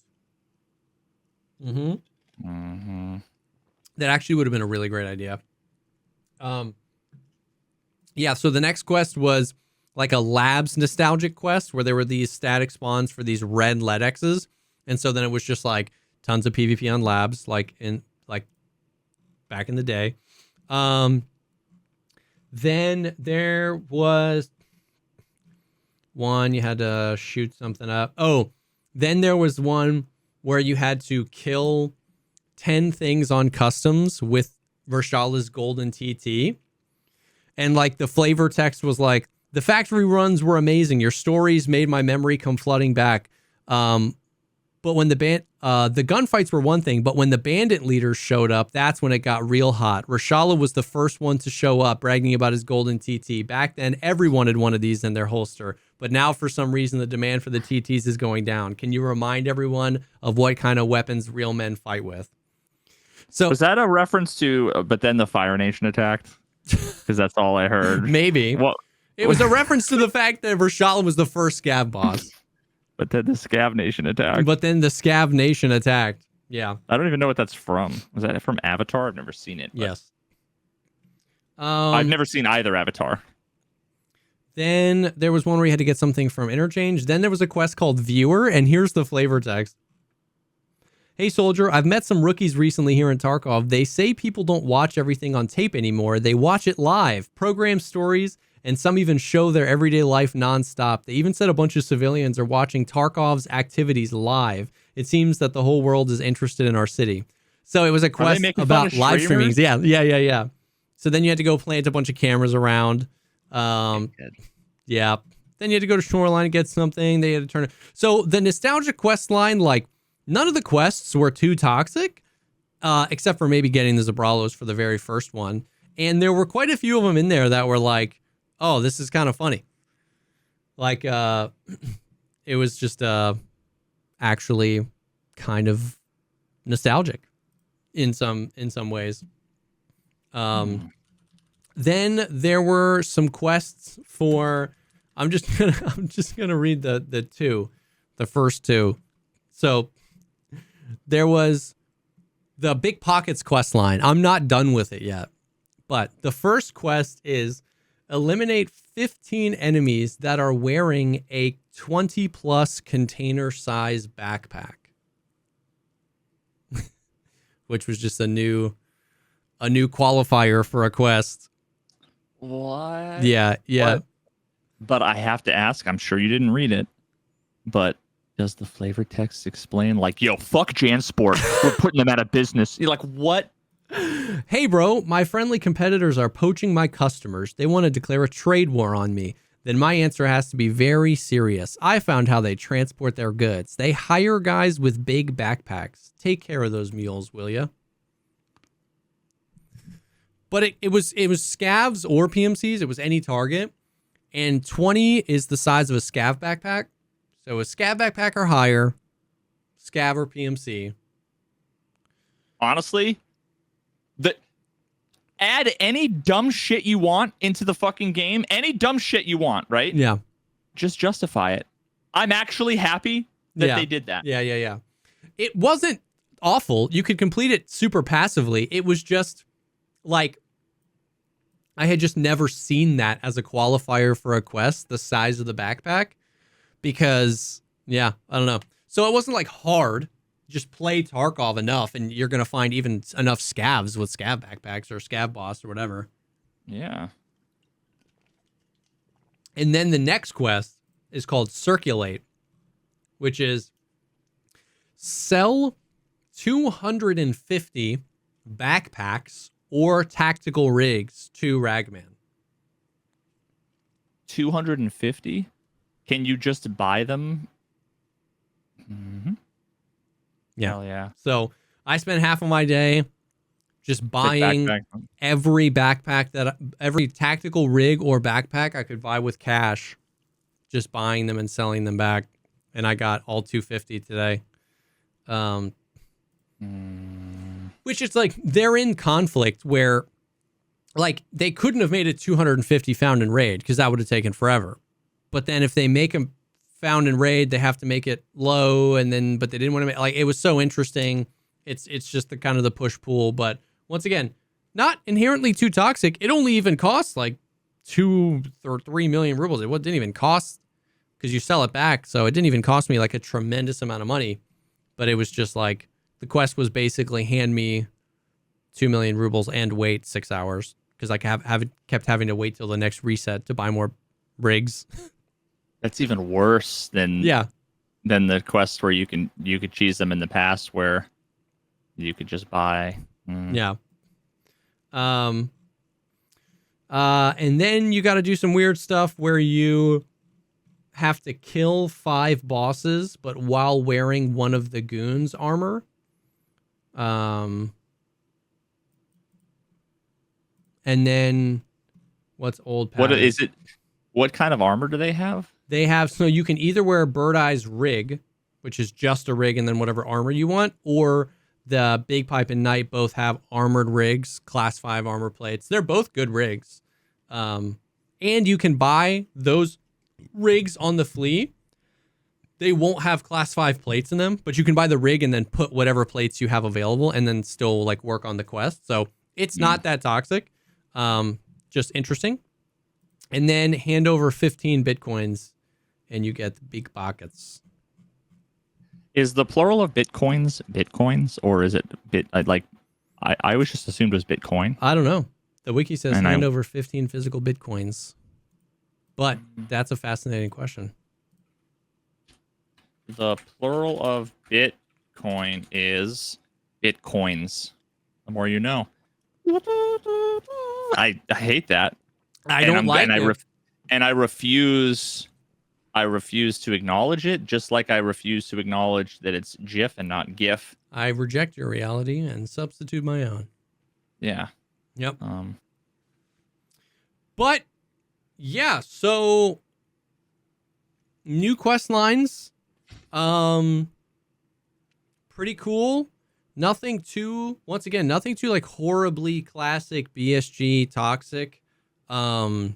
That actually would have been a really great idea. Yeah, so the next quest was like a labs nostalgic quest where there were these static spawns for these red LEDXs. And so then it was just like tons of PvP on labs, like back in the day. Then there was one you had to shoot something up. Oh, then there was one where you had to kill 10 things on customs with Vershala's golden TT. And like the flavor text was like, the factory runs were amazing. Your stories made my memory come flooding back. But when the gunfights were one thing, but when the bandit leaders showed up, that's when it got real hot. Reshala was the first one to show up, bragging about his golden TT. Back then, everyone had one of these in their holster. But now, for some reason, the demand for the TTs is going down. Can you remind everyone of what kind of weapons real men fight with? So was that a reference to, but then the Fire Nation attacked? Because that's all I heard. Maybe. Well, it was a reference to the fact that Reshala was the first scav boss. But then the Scav Nation attacked. Yeah. I don't even know what that's from. Was that from Avatar? I've never seen it. Yes. I've never seen either Avatar. Then there was one where you had to get something from Interchange. Then there was a quest called Viewer, and here's the flavor text. Hey, soldier, I've met some rookies recently here in Tarkov. They say people don't watch everything on tape anymore. They watch it live, program stories, and some even show their everyday life nonstop. They even said a bunch of civilians are watching Tarkov's activities live. It seems that the whole world is interested in our city. So it was a quest about live streaming. Yeah. So then you had to go plant a bunch of cameras around. Yeah. Then you had to go to Shoreline and get something. They had to turn it. So the nostalgia quest line, like none of the quests were too toxic, except for maybe getting the Zabralos for the very first one. And there were quite a few of them in there that were like, oh, this is kind of funny. Like, it was just actually kind of nostalgic in some ways. Then there were some quests for. I'm just gonna read the first two. So there was the Big Pockets quest line. I'm not done with it yet, but the first quest is eliminate 15 enemies that are wearing a 20 plus container size backpack, which was just a new qualifier for a quest. What? Yeah. What? But I have to ask, I'm sure you didn't read it, but does the flavor text explain, like, yo, fuck JanSport, we're putting them out of business? You're like, what? Hey, bro, my friendly competitors are poaching my customers. They want to declare a trade war on me. Then my answer has to be very serious. I found how they transport their goods. They hire guys with big backpacks. Take care of those mules, will ya? But it was scavs or PMCs. It was any target. And 20 is the size of a scav backpack. So a scav backpack or higher, scav or PMC. Honestly, add any dumb shit you want into the fucking game. Any dumb shit you want, right? Yeah. Just justify it. I'm actually happy that they did that. Yeah. It wasn't awful. You could complete it super passively. It was just like, I had just never seen that as a qualifier for a quest, the size of the backpack, because, I don't know. So it wasn't like hard. Just play Tarkov enough and you're going to find even enough scavs with scav backpacks or scav boss or whatever. Yeah. And then the next quest is called Circulate, which is sell 250 backpacks or tactical rigs to Ragman. 250? Can you just buy them? Mm-hmm. Yeah. Hell yeah. So I spent half of my day just buying every tactical rig or backpack I could buy with cash, just buying them and selling them back. And I got all 250 today. Which is like, they're in conflict where like they couldn't have made it 250 found in raid because that would have taken forever. But then if they make them found in raid, they have to make it low, but they didn't want to make, like, it was so interesting. It's just the kind of the push pull, but once again, not inherently too toxic. It only even costs like 2 or 3 million rubles. It didn't even cost, because you sell it back, so it didn't even cost me like a tremendous amount of money. But it was just like, the quest was basically hand me 2 million rubles and wait 6 hours, because I kept having to wait till the next reset to buy more rigs. That's even worse than the quests where you could cheese them in the past, where you could just buy. Yeah. And then you got to do some weird stuff where you have to kill 5 bosses, but while wearing one of the goons' armor. And then what's old pattern? What is it? What kind of armor do they have? They have, so you can either wear Bird Eye's rig, which is just a rig and then whatever armor you want, or the Big Pipe and Knight both have armored rigs, class 5 armor plates. They're both good rigs. And you can buy those rigs on the flea. They won't have class 5 plates in them, but you can buy the rig and then put whatever plates you have available and then still like work on the quest. So it's not that toxic. Just interesting. And then hand over 15 bitcoins and you get the big pockets. Is the plural of bitcoins, or is it I always just assumed it was Bitcoin. I don't know. The wiki says hand over 15 physical bitcoins. But that's a fascinating question. The plural of Bitcoin is bitcoins. The more you know. I hate that. I refuse to acknowledge it, just like I refuse to acknowledge that it's GIF and not GIF. I reject your reality and substitute my own. Yeah. Yep. But yeah, so new quest lines, pretty cool. Nothing too like horribly classic BSG toxic. They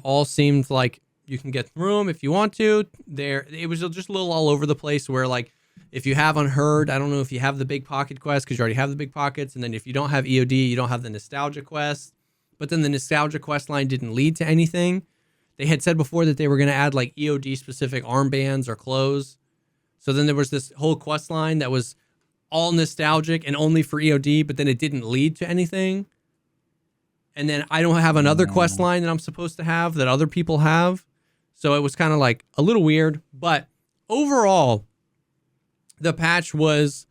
all seemed like you can get through them if you want to. It was just a little all over the place, where like if you have Unheard, I don't know if you have the big pocket quest because you already have the big pockets, and then if you don't have EOD, you don't have the nostalgia quest. But then the nostalgia quest line didn't lead to anything. They had said before that they were going to add like EOD specific armbands or clothes. So then there was this whole quest line that was all nostalgic and only for EOD, but then it didn't lead to anything. And then I don't have another quest line that I'm supposed to have that other people have. So it was kind of like a little weird, but overall, the patch was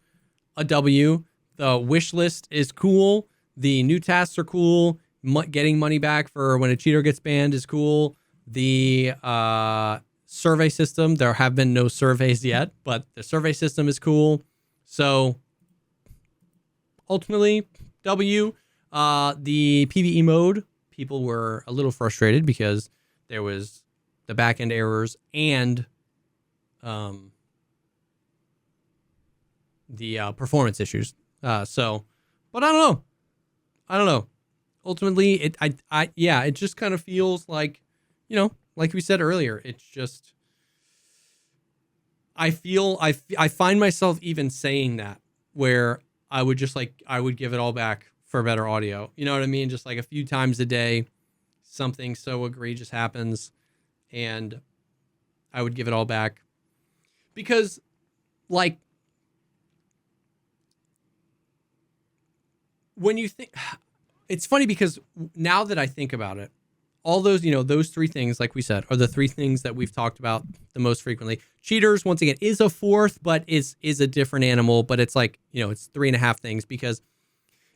a W. The wish list is cool. The new tasks are cool. Getting money back for when a cheater gets banned is cool. The survey system, there have been no surveys yet, but the survey system is cool. So ultimately, W. The PvE mode, people were a little frustrated because there was the back-end errors and the performance issues. But I don't know. Ultimately, it just kind of feels like, like we said earlier, it's just, I find myself even saying that, where I would give it all back for better audio. You know what I mean? Just like a few times a day, something so egregious happens and I would give it all back. Because like, when you think, it's funny because now that I think about it, all those, those 3 things, like we said, are the 3 things that we've talked about the most frequently. Cheaters, once again, is a 4th, but is a different animal. But it's like, it's 3.5 things, because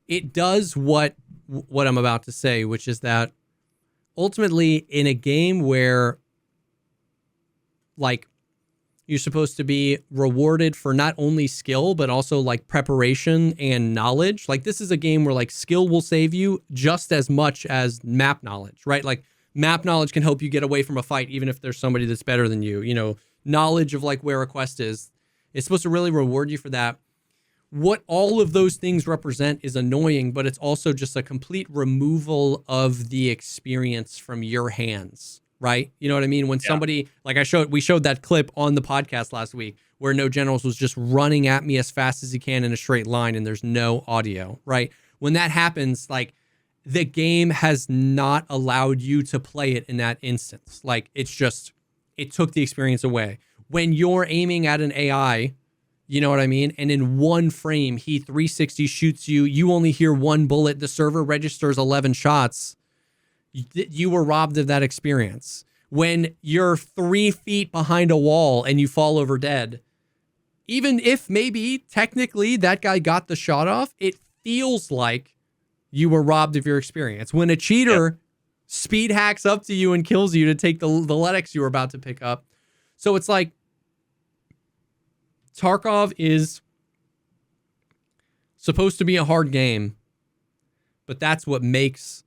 it does what I'm about to say, which is that ultimately in a game where like you're supposed to be rewarded for not only skill, but also like preparation and knowledge. Like this is a game where like skill will save you just as much as map knowledge, right? Like map knowledge can help you get away from a fight, even if there's somebody that's better than you. Knowledge of like where a quest is, it's supposed to really reward you for that. What all of those things represent is annoying, but it's also just a complete removal of the experience from your hands, right? You know what I mean? When somebody, like we showed that clip on the podcast last week where No Generals was just running at me as fast as he can in a straight line and there's no audio, right? When that happens, like the game has not allowed you to play it in that instance. Like, it's just, it took the experience away. When you're aiming at an AI, you know what I mean? And in one frame, he 360 shoots you. You only hear one bullet. The server registers 11 shots. You were robbed of that experience. When you're 3 feet behind a wall and you fall over dead, even if maybe technically that guy got the shot off, it feels like you were robbed of your experience. When a cheater speed hacks up to you and kills you to take the Lennox you were about to pick up. So it's like, Tarkov is supposed to be a hard game, but that's what makes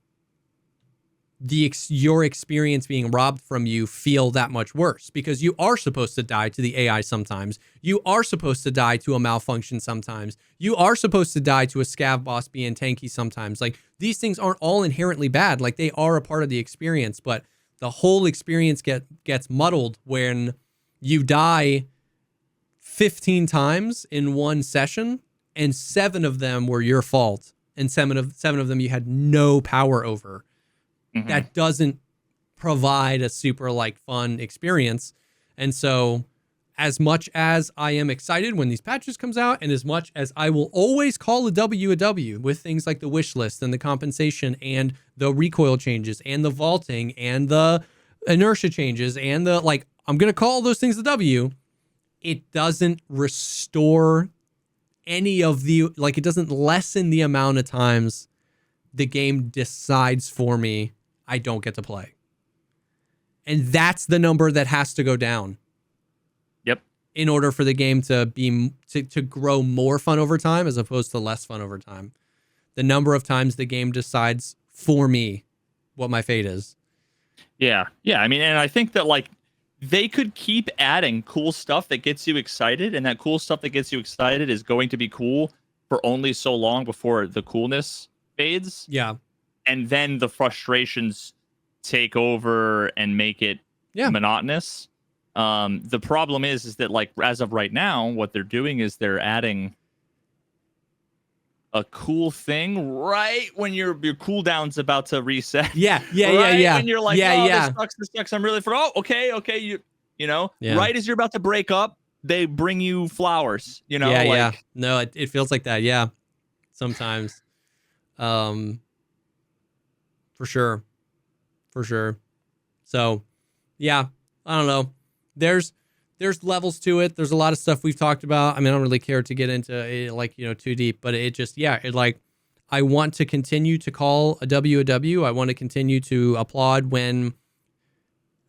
your experience being robbed from you feel that much worse, because you are supposed to die to the AI sometimes. You are supposed to die to a malfunction sometimes. You are supposed to die to a scav boss being tanky sometimes. Like, these things aren't all inherently bad. Like, they are a part of the experience, but the whole experience gets muddled when you die 15 times in one session, and 7 of them were your fault, and 7 of them you had no power over. Mm-hmm. That doesn't provide a super like fun experience. And so, as much as I am excited when these patches comes out, and as much as I will always call a W with things like the wish list and the compensation and the recoil changes and the vaulting and the inertia changes and the, like, I'm going to call those things the W, it doesn't restore any of the, like, it doesn't lessen the amount of times the game decides for me I don't get to play. And that's the number that has to go down. Yep. In order for the game to be to grow more fun over time as opposed to less fun over time. The number of times the game decides for me what my fate is. Yeah. Yeah. I mean, and I think that, like, they could keep adding cool stuff that gets you excited, and that cool stuff that gets you excited is going to be cool for only so long before the coolness fades. Yeah. And then the frustrations take over and make it monotonous. The problem is that, like, as of right now, what they're doing is they're adding a cool thing right when your cooldown's about to reset. Yeah. When you're like, this sucks. I'm really okay, you know, right as you're about to break up, they bring you flowers, you know? No, it feels like that. Yeah. Sometimes. For sure. So, yeah, I don't know. There's levels to it. There's a lot of stuff we've talked about. I mean, I don't really care to get into it, like, you know, too deep, but it just, I want to continue to call a W. I want to continue to applaud when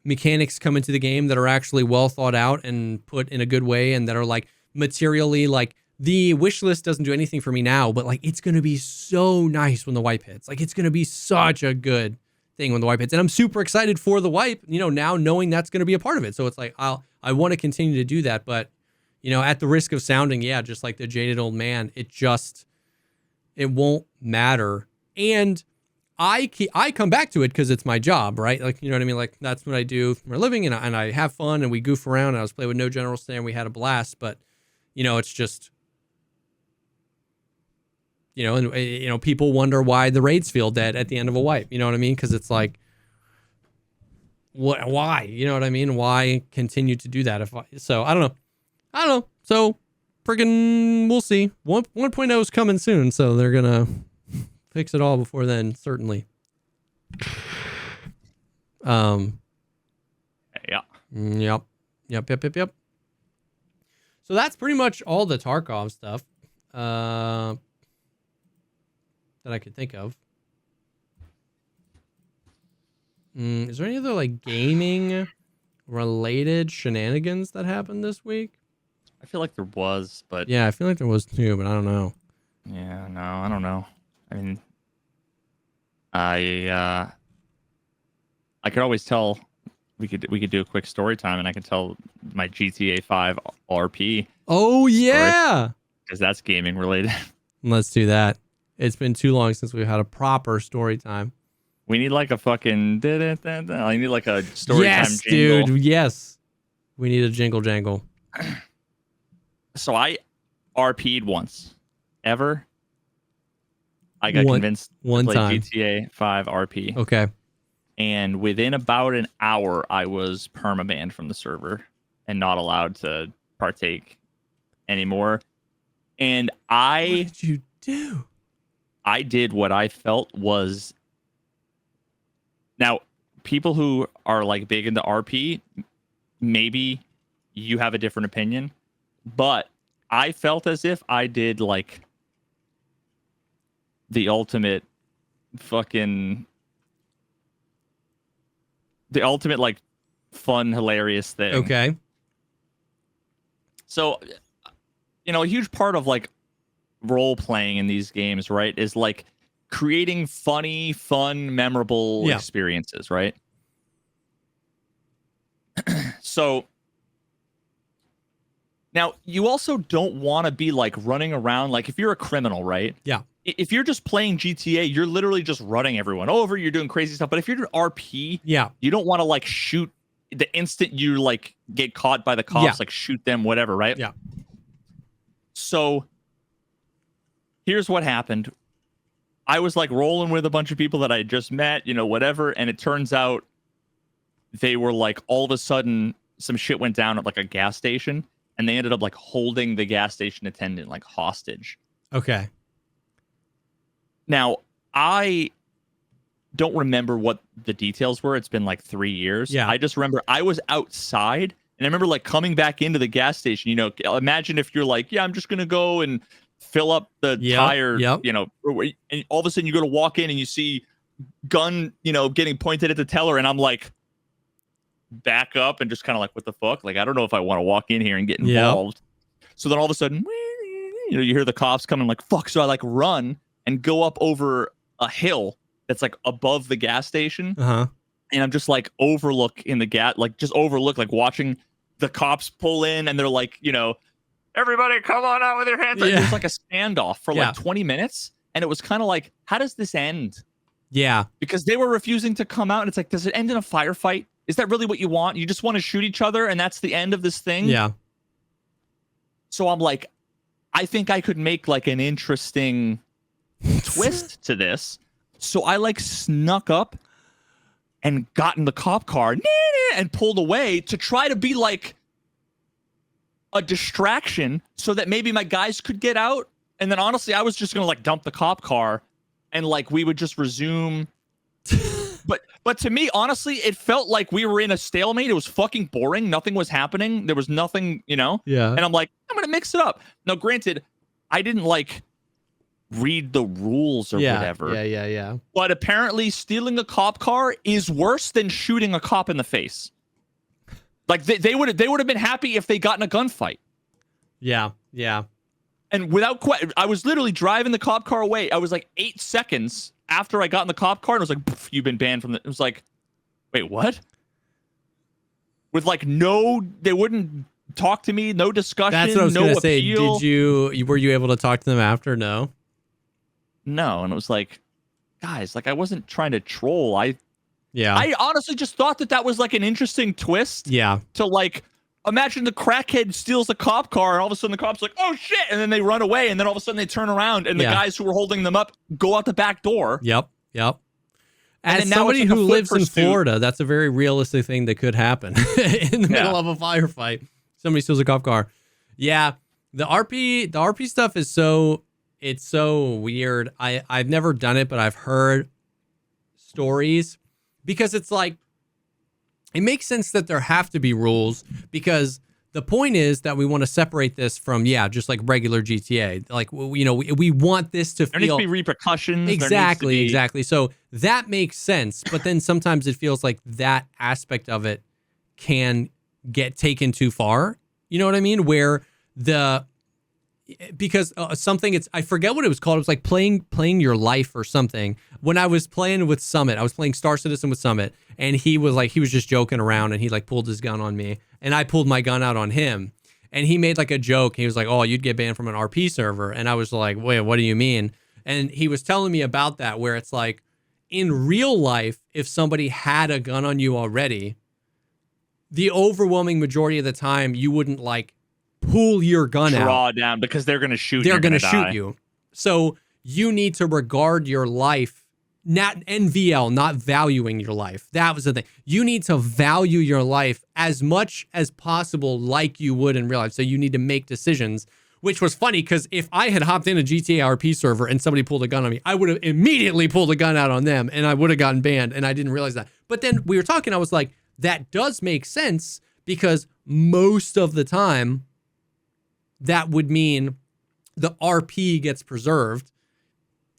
mechanics come into the game that are actually well thought out and put in a good way, and that are, like, materially, like, the wish list doesn't do anything for me now, but, like, it's going to be so nice when the wipe hits. Like, it's going to be such a good thing when the wipe hits. And I'm super excited for the wipe, you know, now knowing that's going to be a part of it. So it's like, I want to continue to do that, but, you know, at the risk of sounding, just like the jaded old man, it won't matter. And I come back to it because it's my job, right? Like, you know what I mean? Like, that's what I do for a living, and I have fun, and we goof around, and I was playing with No General Stay, and we had a blast, but, you know, it's just, you know, and, you know, people wonder why the raids feel dead at the end of a wipe. You know what I mean? Because it's like, why? You know what I mean? Why continue to do that? So I don't know. So friggin' we'll see. 1.0 is coming soon, so they're gonna fix it all before then, certainly. Yep. So that's pretty much all the Tarkov stuff. That I could think of. Is there any other, like, gaming related shenanigans that happened this week? I feel like there was, but I feel like there was too, but I don't know. Yeah, no, I don't know. I mean, I could always tell. We could do a quick story time, and I can tell my GTA 5 RP. Oh yeah, because that's gaming related. Let's do that. It's been too long since we've had a proper story time. We need, like, a fucking... I need, like, a story time jingle. Yes, dude. Yes. We need a jingle jangle. So I RP'd once. Ever? I got convinced to play time. GTA 5 RP. Okay. And within about an hour, I was permabanned from the server and not allowed to partake anymore. And What did you do? I did what I felt was... Now, people who are like big into RP, maybe you have a different opinion, but I felt as if I did like the ultimate like fun, hilarious thing. Okay. So, a huge part of like role playing in these games, right, is like creating funny, fun, memorable experiences, right? So now you also don't want to be like running around like if you're a criminal, right? Yeah. If you're just playing GTA, you're literally just running everyone over. You're doing crazy stuff. But if you're doing RP, you don't want to like shoot the instant you like get caught by the cops, like shoot them, whatever, right? Yeah. So here's what happened. I was like rolling with a bunch of people that I had just met, whatever. And it turns out they were like, all of a sudden some shit went down at like a gas station and they ended up like holding the gas station attendant like hostage. Okay. Now, I don't remember what the details were. It's been like 3 years. Yeah. I just remember I was outside and I remember like coming back into the gas station. Imagine if you're like, I'm just going to go and fill up the tire, and all of a sudden you go to walk in and you see gun, getting pointed at the teller. And I'm like, back up and just kind of like, what the fuck? Like, I don't know if I want to walk in here and get involved. So then all of a sudden, you hear the cops coming like, fuck. So I like run and go up over a hill that's like above the gas station. Uh-huh. And I'm just like overlook in the like watching the cops pull in and they're like, everybody come on out with your hands up. It was like a standoff for like 20 minutes. And it was kind of like, how does this end? Yeah. Because they were refusing to come out. And it's like, does it end in a firefight? Is that really what you want? You just want to shoot each other and that's the end of this thing? Yeah. So I'm like, I think I could make like an interesting twist to this. So I like snuck up and got in the cop car and pulled away to try to be like a distraction so that maybe my guys could get out. And then honestly, I was just going to like dump the cop car and like we would just resume. But to me, honestly, it felt like we were in a stalemate. It was fucking boring. Nothing was happening. There was nothing, Yeah. And I'm like, I'm going to mix it up. Now, granted, I didn't like read the rules or whatever. Yeah. But apparently stealing a cop car is worse than shooting a cop in the face. Like they would have been happy if they got in a gunfight. Yeah. And without question, I was literally driving the cop car away. I was like 8 seconds after I got in the cop car and it was like, you've been banned from the... It was like, wait, what? With like they wouldn't talk to me, no discussion, That's what I was going to say. Were you able to talk to them after? No. And it was like, guys, like I wasn't trying to troll. I honestly just thought that was like an interesting twist. Yeah. To like, imagine the crackhead steals a cop car and all of a sudden the cop's like, oh shit. And then they run away. And then all of a sudden they turn around and the guys who were holding them up go out the back door. Yep. As somebody who lives in Florida, that's a very realistic thing that could happen in the middle of a firefight. Somebody steals a cop car. Yeah. The RP stuff is it's so weird. I've never done it, but I've heard stories because it's like, it makes sense that there have to be rules because the point is that we want to separate this from, just like regular GTA. Like, we want this to feel... There needs to be repercussions. Exactly. So that makes sense. But then sometimes it feels like that aspect of it can get taken too far. You know what I mean? Where because I forget what it was called. It was like playing your life or something. When I was playing with Summit, I was playing Star Citizen with Summit, and he was just joking around, and he like pulled his gun on me, and I pulled my gun out on him, and he made like a joke. He was like, "Oh, you'd get banned from an RP server," and I was like, "Wait, what do you mean?" And he was telling me about that, where it's like, in real life, if somebody had a gun on you already, the overwhelming majority of the time, you wouldn't like pull your gun out. Draw down because they're going to shoot you. They're going to shoot you. So you need to regard your life, not NVL, not valuing your life. That was the thing. You need to value your life as much as possible like you would in real life. So you need to make decisions, which was funny because if I had hopped in a GTA RP server and somebody pulled a gun on me, I would have immediately pulled a gun out on them and I would have gotten banned, and I didn't realize that. But then we were talking, I was like, that does make sense because most of the time that would mean the RP gets preserved.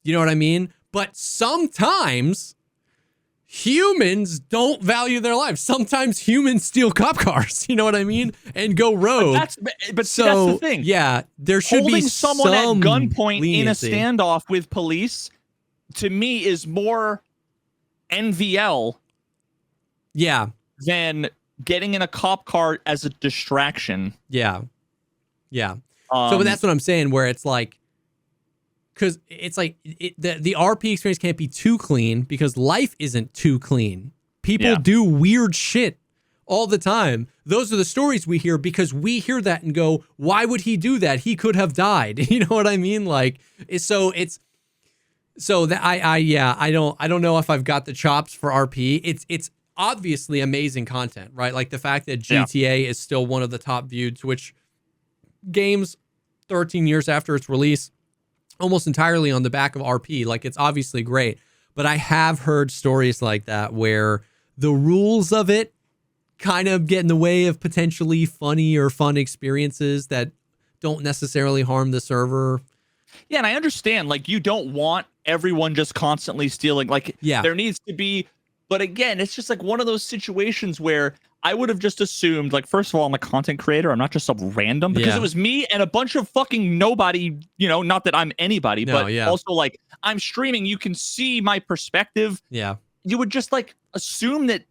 You know what I mean? But sometimes humans don't value their lives. Sometimes humans steal cop cars, you know what I mean? And go rogue. But see, that's the thing. Yeah, there should Holding be someone at some gunpoint leniency. in a standoff with police, to me, is more NVL than getting in a cop car as a distraction. Yeah. So, but that's what I'm saying, where it's like, because it's like the RP experience can't be too clean because life isn't too clean. People do weird shit all the time. Those are the stories we hear because we hear that and go, why would he do that? He could have died. You know what I mean? Like, I don't know if I've got the chops for RP. It's obviously amazing content, right? Like the fact that GTA is still one of the top viewed Twitch games 13 years after its release, almost entirely on the back of RP. Like, it's obviously great, but I have heard stories like that where the rules of it kind of get in the way of potentially funny or fun experiences that don't necessarily harm the server. Yeah, and I understand, like, you don't want everyone just constantly stealing. Like, there needs to be, but again, it's just like one of those situations where I would have just assumed, like, first of all, I'm a content creator. I'm not just some random, because it was me and a bunch of fucking nobody, you know, not that I'm anybody, but also, like, I'm streaming. You can see my perspective. Yeah. You would just, like, assume that.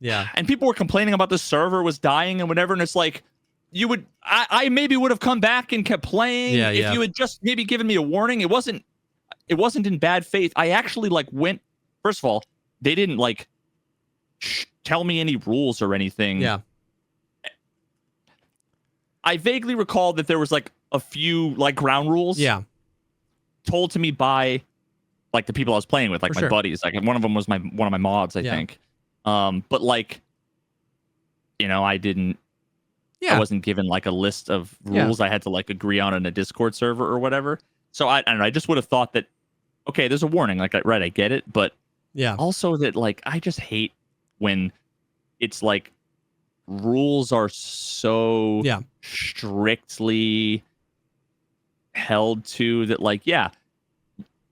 Yeah. And people were complaining about the server was dying and whatever. And it's like, I maybe would have come back and kept playing if you had just maybe given me a warning. It wasn't in bad faith. I actually, like, went, first of all, they didn't, like, tell me any rules or anything. Yeah. I vaguely recall that there was, like, a few, like, ground rules. Yeah. Told to me by, like, the people I was playing with, like, my buddies. Like, one of them was one of my mods, I think. But, like, you know, I wasn't given, like, a list of rules I had to, like, agree on in a Discord server or whatever. So I don't know. I just would have thought that, okay, there's a warning. Like, right, I get it. But also that, like, I just hate when it's like rules are so strictly held to that, like,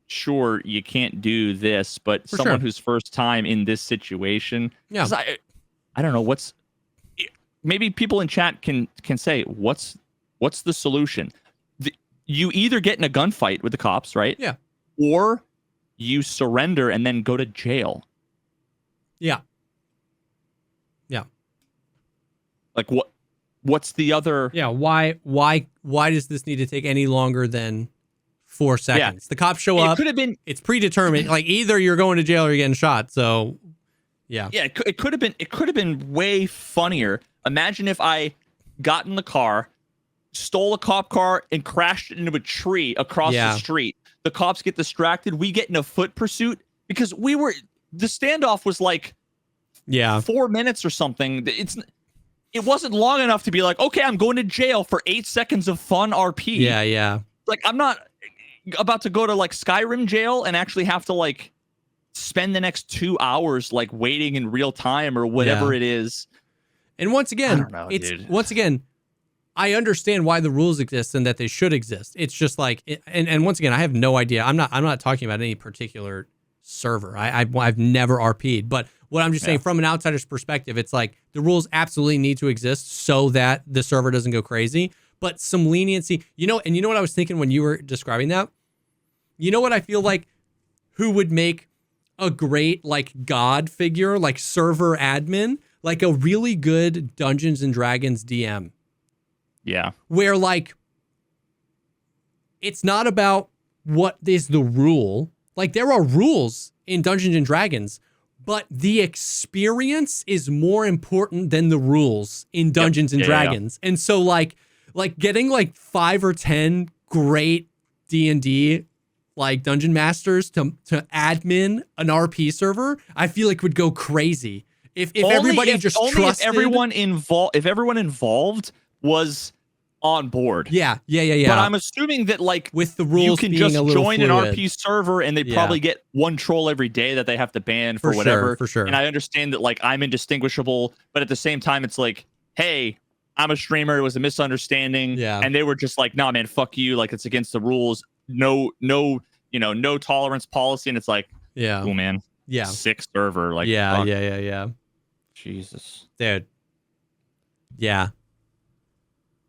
sure, you can't do this, but someone who's first time in this situation, I don't know maybe people in chat can say what's the solution. You either get in a gunfight with the cops, right? Yeah. Or you surrender and then go to jail. Yeah. Like, what's the other? Yeah. Why does this need to take any longer than 4 seconds? The cops show up. It could have been. It's predetermined. Like, either you're going to jail or you're getting shot. So, yeah. It could have been. It could have been way funnier. Imagine if I got in the car, stole a cop car, and crashed it into a tree across the street. The cops get distracted. We get in a foot pursuit because the standoff was like 4 minutes or something. It wasn't long enough to be like, okay, I'm going to jail for 8 seconds of fun RP. Yeah. Like, I'm not about to go to, like, Skyrim jail and actually have to, like, spend the next 2 hours, like, waiting in real time or whatever it is. And once again, dude. I understand why the rules exist and that they should exist. It's just like, and once again, I have no idea. I'm not talking about any particular server. I've never RP'd, but what I'm just saying from an outsider's perspective, it's like the rules absolutely need to exist so that the server doesn't go crazy. But some leniency, you know what I was thinking when you were describing that? You know what I feel like? Who would make a great, like, god figure, like server admin, like a really good Dungeons and Dragons DM. Yeah. Where, like, it's not about what is the rule. Like, there are rules in Dungeons and Dragons, but the experience is more important than the rules in Dungeons and Dragons. And so, like getting, like, 5 or 10 great D&D like dungeon masters to admin an RP server, I feel like would go crazy. If everybody just trusted, if everyone involved was on board. Yeah. But I'm assuming that like with the rules you can being just a little join fluid. an RP server and they probably get one troll every day that they have to ban for whatever. For sure. And I understand that like I'm indistinguishable, but at the same time it's like, hey, I'm a streamer. It was a misunderstanding. Yeah. And they were just like, nah, man, fuck you. Like it's against the rules. No, no tolerance policy. And it's like, oh man. Yeah. Sick server. Like, yeah. Jesus. Dude. Yeah.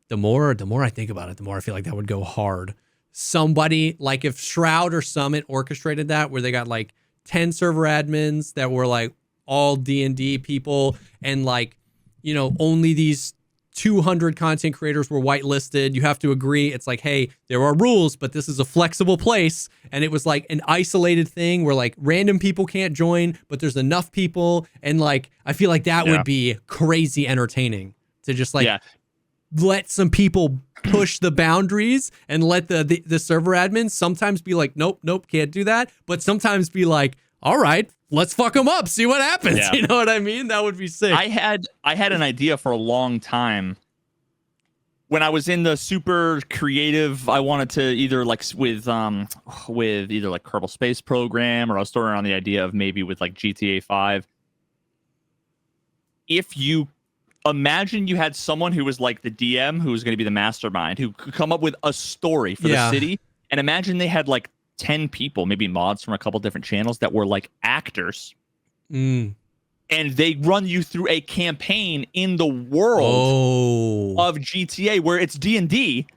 The more I think about it, the more I feel like that would go hard. Somebody, like if Shroud or Summit orchestrated that, where they got like 10 server admins that were like all D&D people, and like, you know, only these 200 content creators were whitelisted. You have to agree. It's like, hey, there are rules, but this is a flexible place. And it was like an isolated thing where like random people can't join, but there's enough people. And like, I feel like that would be crazy entertaining to just like let some people push the boundaries and let the server admins sometimes be like, nope, can't do that. But sometimes be like, all right, let's fuck them up. See what happens. Yeah. You know what I mean? That would be sick. I had an idea for a long time. When I was in the super creative, I wanted to either like with either like Kerbal Space Program, or I was throwing around the idea of maybe with like GTA 5. If you imagine you had someone who was like the DM, who was going to be the mastermind, who could come up with a story for the city, and imagine they had like 10 people, maybe mods from a couple different channels that were like actors. And they run you through a campaign in the world of GTA where it's D&D.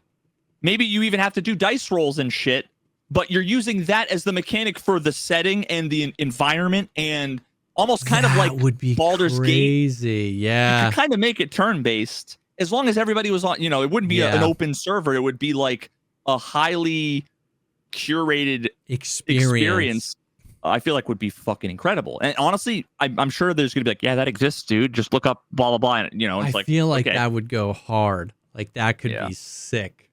Maybe you even have to do dice rolls and shit, but you're using that as the mechanic for the setting and the environment, and almost kind of like would be Baldur's crazy. Gate. Yeah. You could kind of make it turn-based as long as everybody was on, you know, it wouldn't be an open server. It would be like a highly curated experience. I feel like would be fucking incredible. And honestly, I'm sure there's gonna be like, yeah, that exists, dude. Just look up blah blah blah. And, you know, it's I feel like that would go hard. Like that could be sick.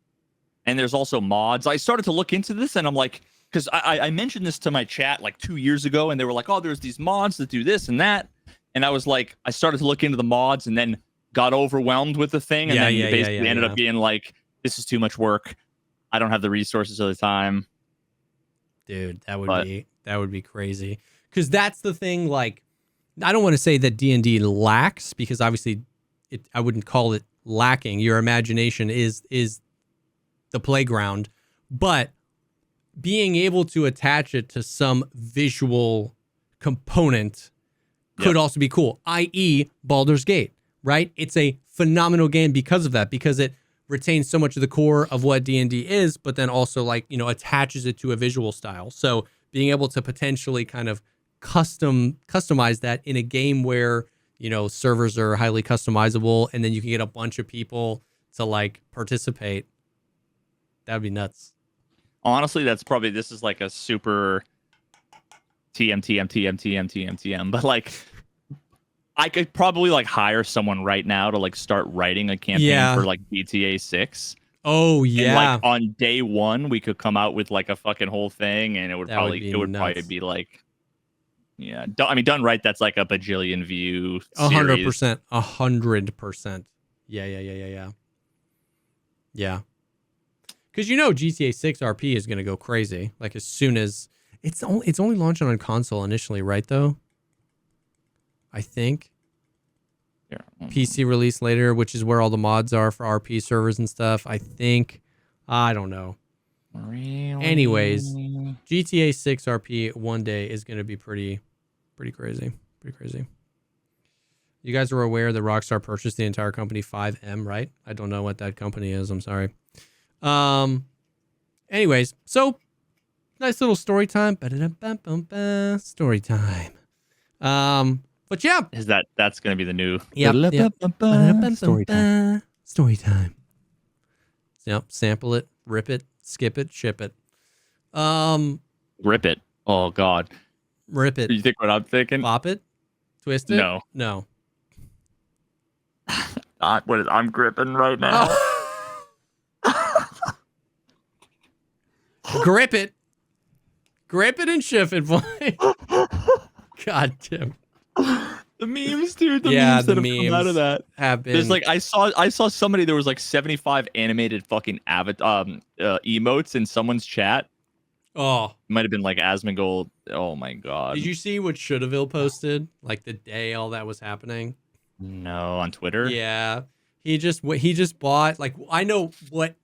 And there's also mods. I started to look into this, and I'm like, because I mentioned this to my chat like 2 years ago, and they were like, oh, there's these mods that do this and that. And I was like, I started to look into the mods, and then got overwhelmed with the thing, and then basically ended up being like, this is too much work. I don't have the resources at the time. Dude, that would be crazy. Because that's the thing. Like, I don't want to say that D&D lacks, because obviously, I wouldn't call it lacking. Your imagination is the playground, but being able to attach it to some visual component could also be cool. I.e., Baldur's Gate. Right? It's a phenomenal game because of that, because it retains so much of the core of what D&D is, but then also like, you know, attaches it to a visual style. So being able to potentially kind of customize that in a game where, you know, servers are highly customizable, and then you can get a bunch of people to like participate. That would be nuts. Honestly, this is like a super TM, but like I could probably like hire someone right now to like start writing a campaign for like GTA 6. Oh yeah. And like on day one, we could come out with like a fucking whole thing, and it would probably be like, done right. That's like a bajillion view. 100%. 100%. Yeah. Because you know GTA 6 RP is gonna go crazy. Like as soon as it's only launching on console initially, right? Though I think PC release later, which is where all the mods are for RP servers and stuff. I think, I don't know. Really? Anyways, GTA 6 RP one day is gonna be pretty crazy. Pretty crazy. You guys are aware that Rockstar purchased the entire company 5M, right? I don't know what that company is. I'm sorry. Anyways, so nice little story time. Story time. But yeah, that's gonna be the new story time. Story time. Yep. Sample it, rip it, skip it, ship it. Rip it. Oh God. Rip it. You think what I'm thinking? Pop it, twist it. No. I'm gripping right now. Grip it. Grip it and shift it, boy. God damn. The memes, dude. The Yeah, memes the that have come out of that. have been. There's like I saw somebody. There was like 75 animated fucking emotes in someone's chat. Oh, Might have been like Asmongold. Oh my god. did you see what Should've posted? Like the day all that was happening. No, on Twitter. Yeah, he just bought, like, I know what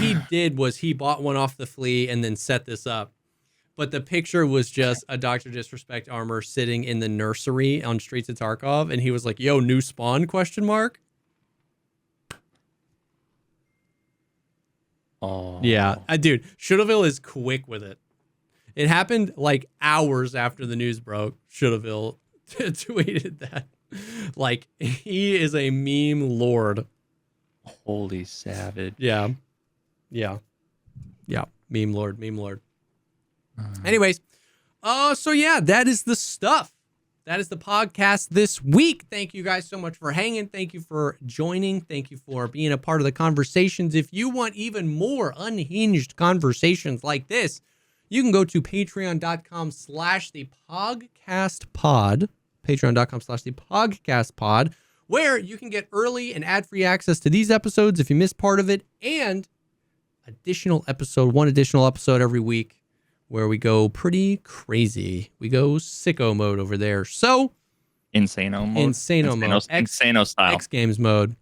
he did was he bought one off the flea and then set this up. But the picture was just a Dr. Disrespect armor sitting in the nursery on Streets of Tarkov, and he was like, "Yo, new spawn?" ? Oh Yeah, dude, Should've is quick with it. It happened like hours after the news broke. Should've tweeted that. Like, he is a meme lord. Holy savage. Yeah. Meme lord. Anyways, so yeah, that is the stuff. That is the podcast this week. Thank you guys so much for hanging. Thank you for joining. Thank you for being a part of the conversations. If you want even more unhinged conversations like this, you can go to patreon.com/thepogcastpod, patreon.com/thepogcastpod, where you can get early and ad-free access to these episodes if you missed part of it, and one additional episode every week, where we go pretty crazy. We go sicko mode over there. So Insano mode. Insano mode. Insano style. X Games mode.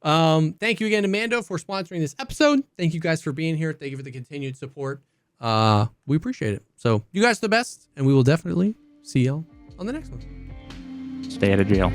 Thank you again to Mando for sponsoring this episode. Thank you guys for being here. Thank you for the continued support. We appreciate it. So you guys are the best, and we will definitely see y'all on the next one. Stay out of jail.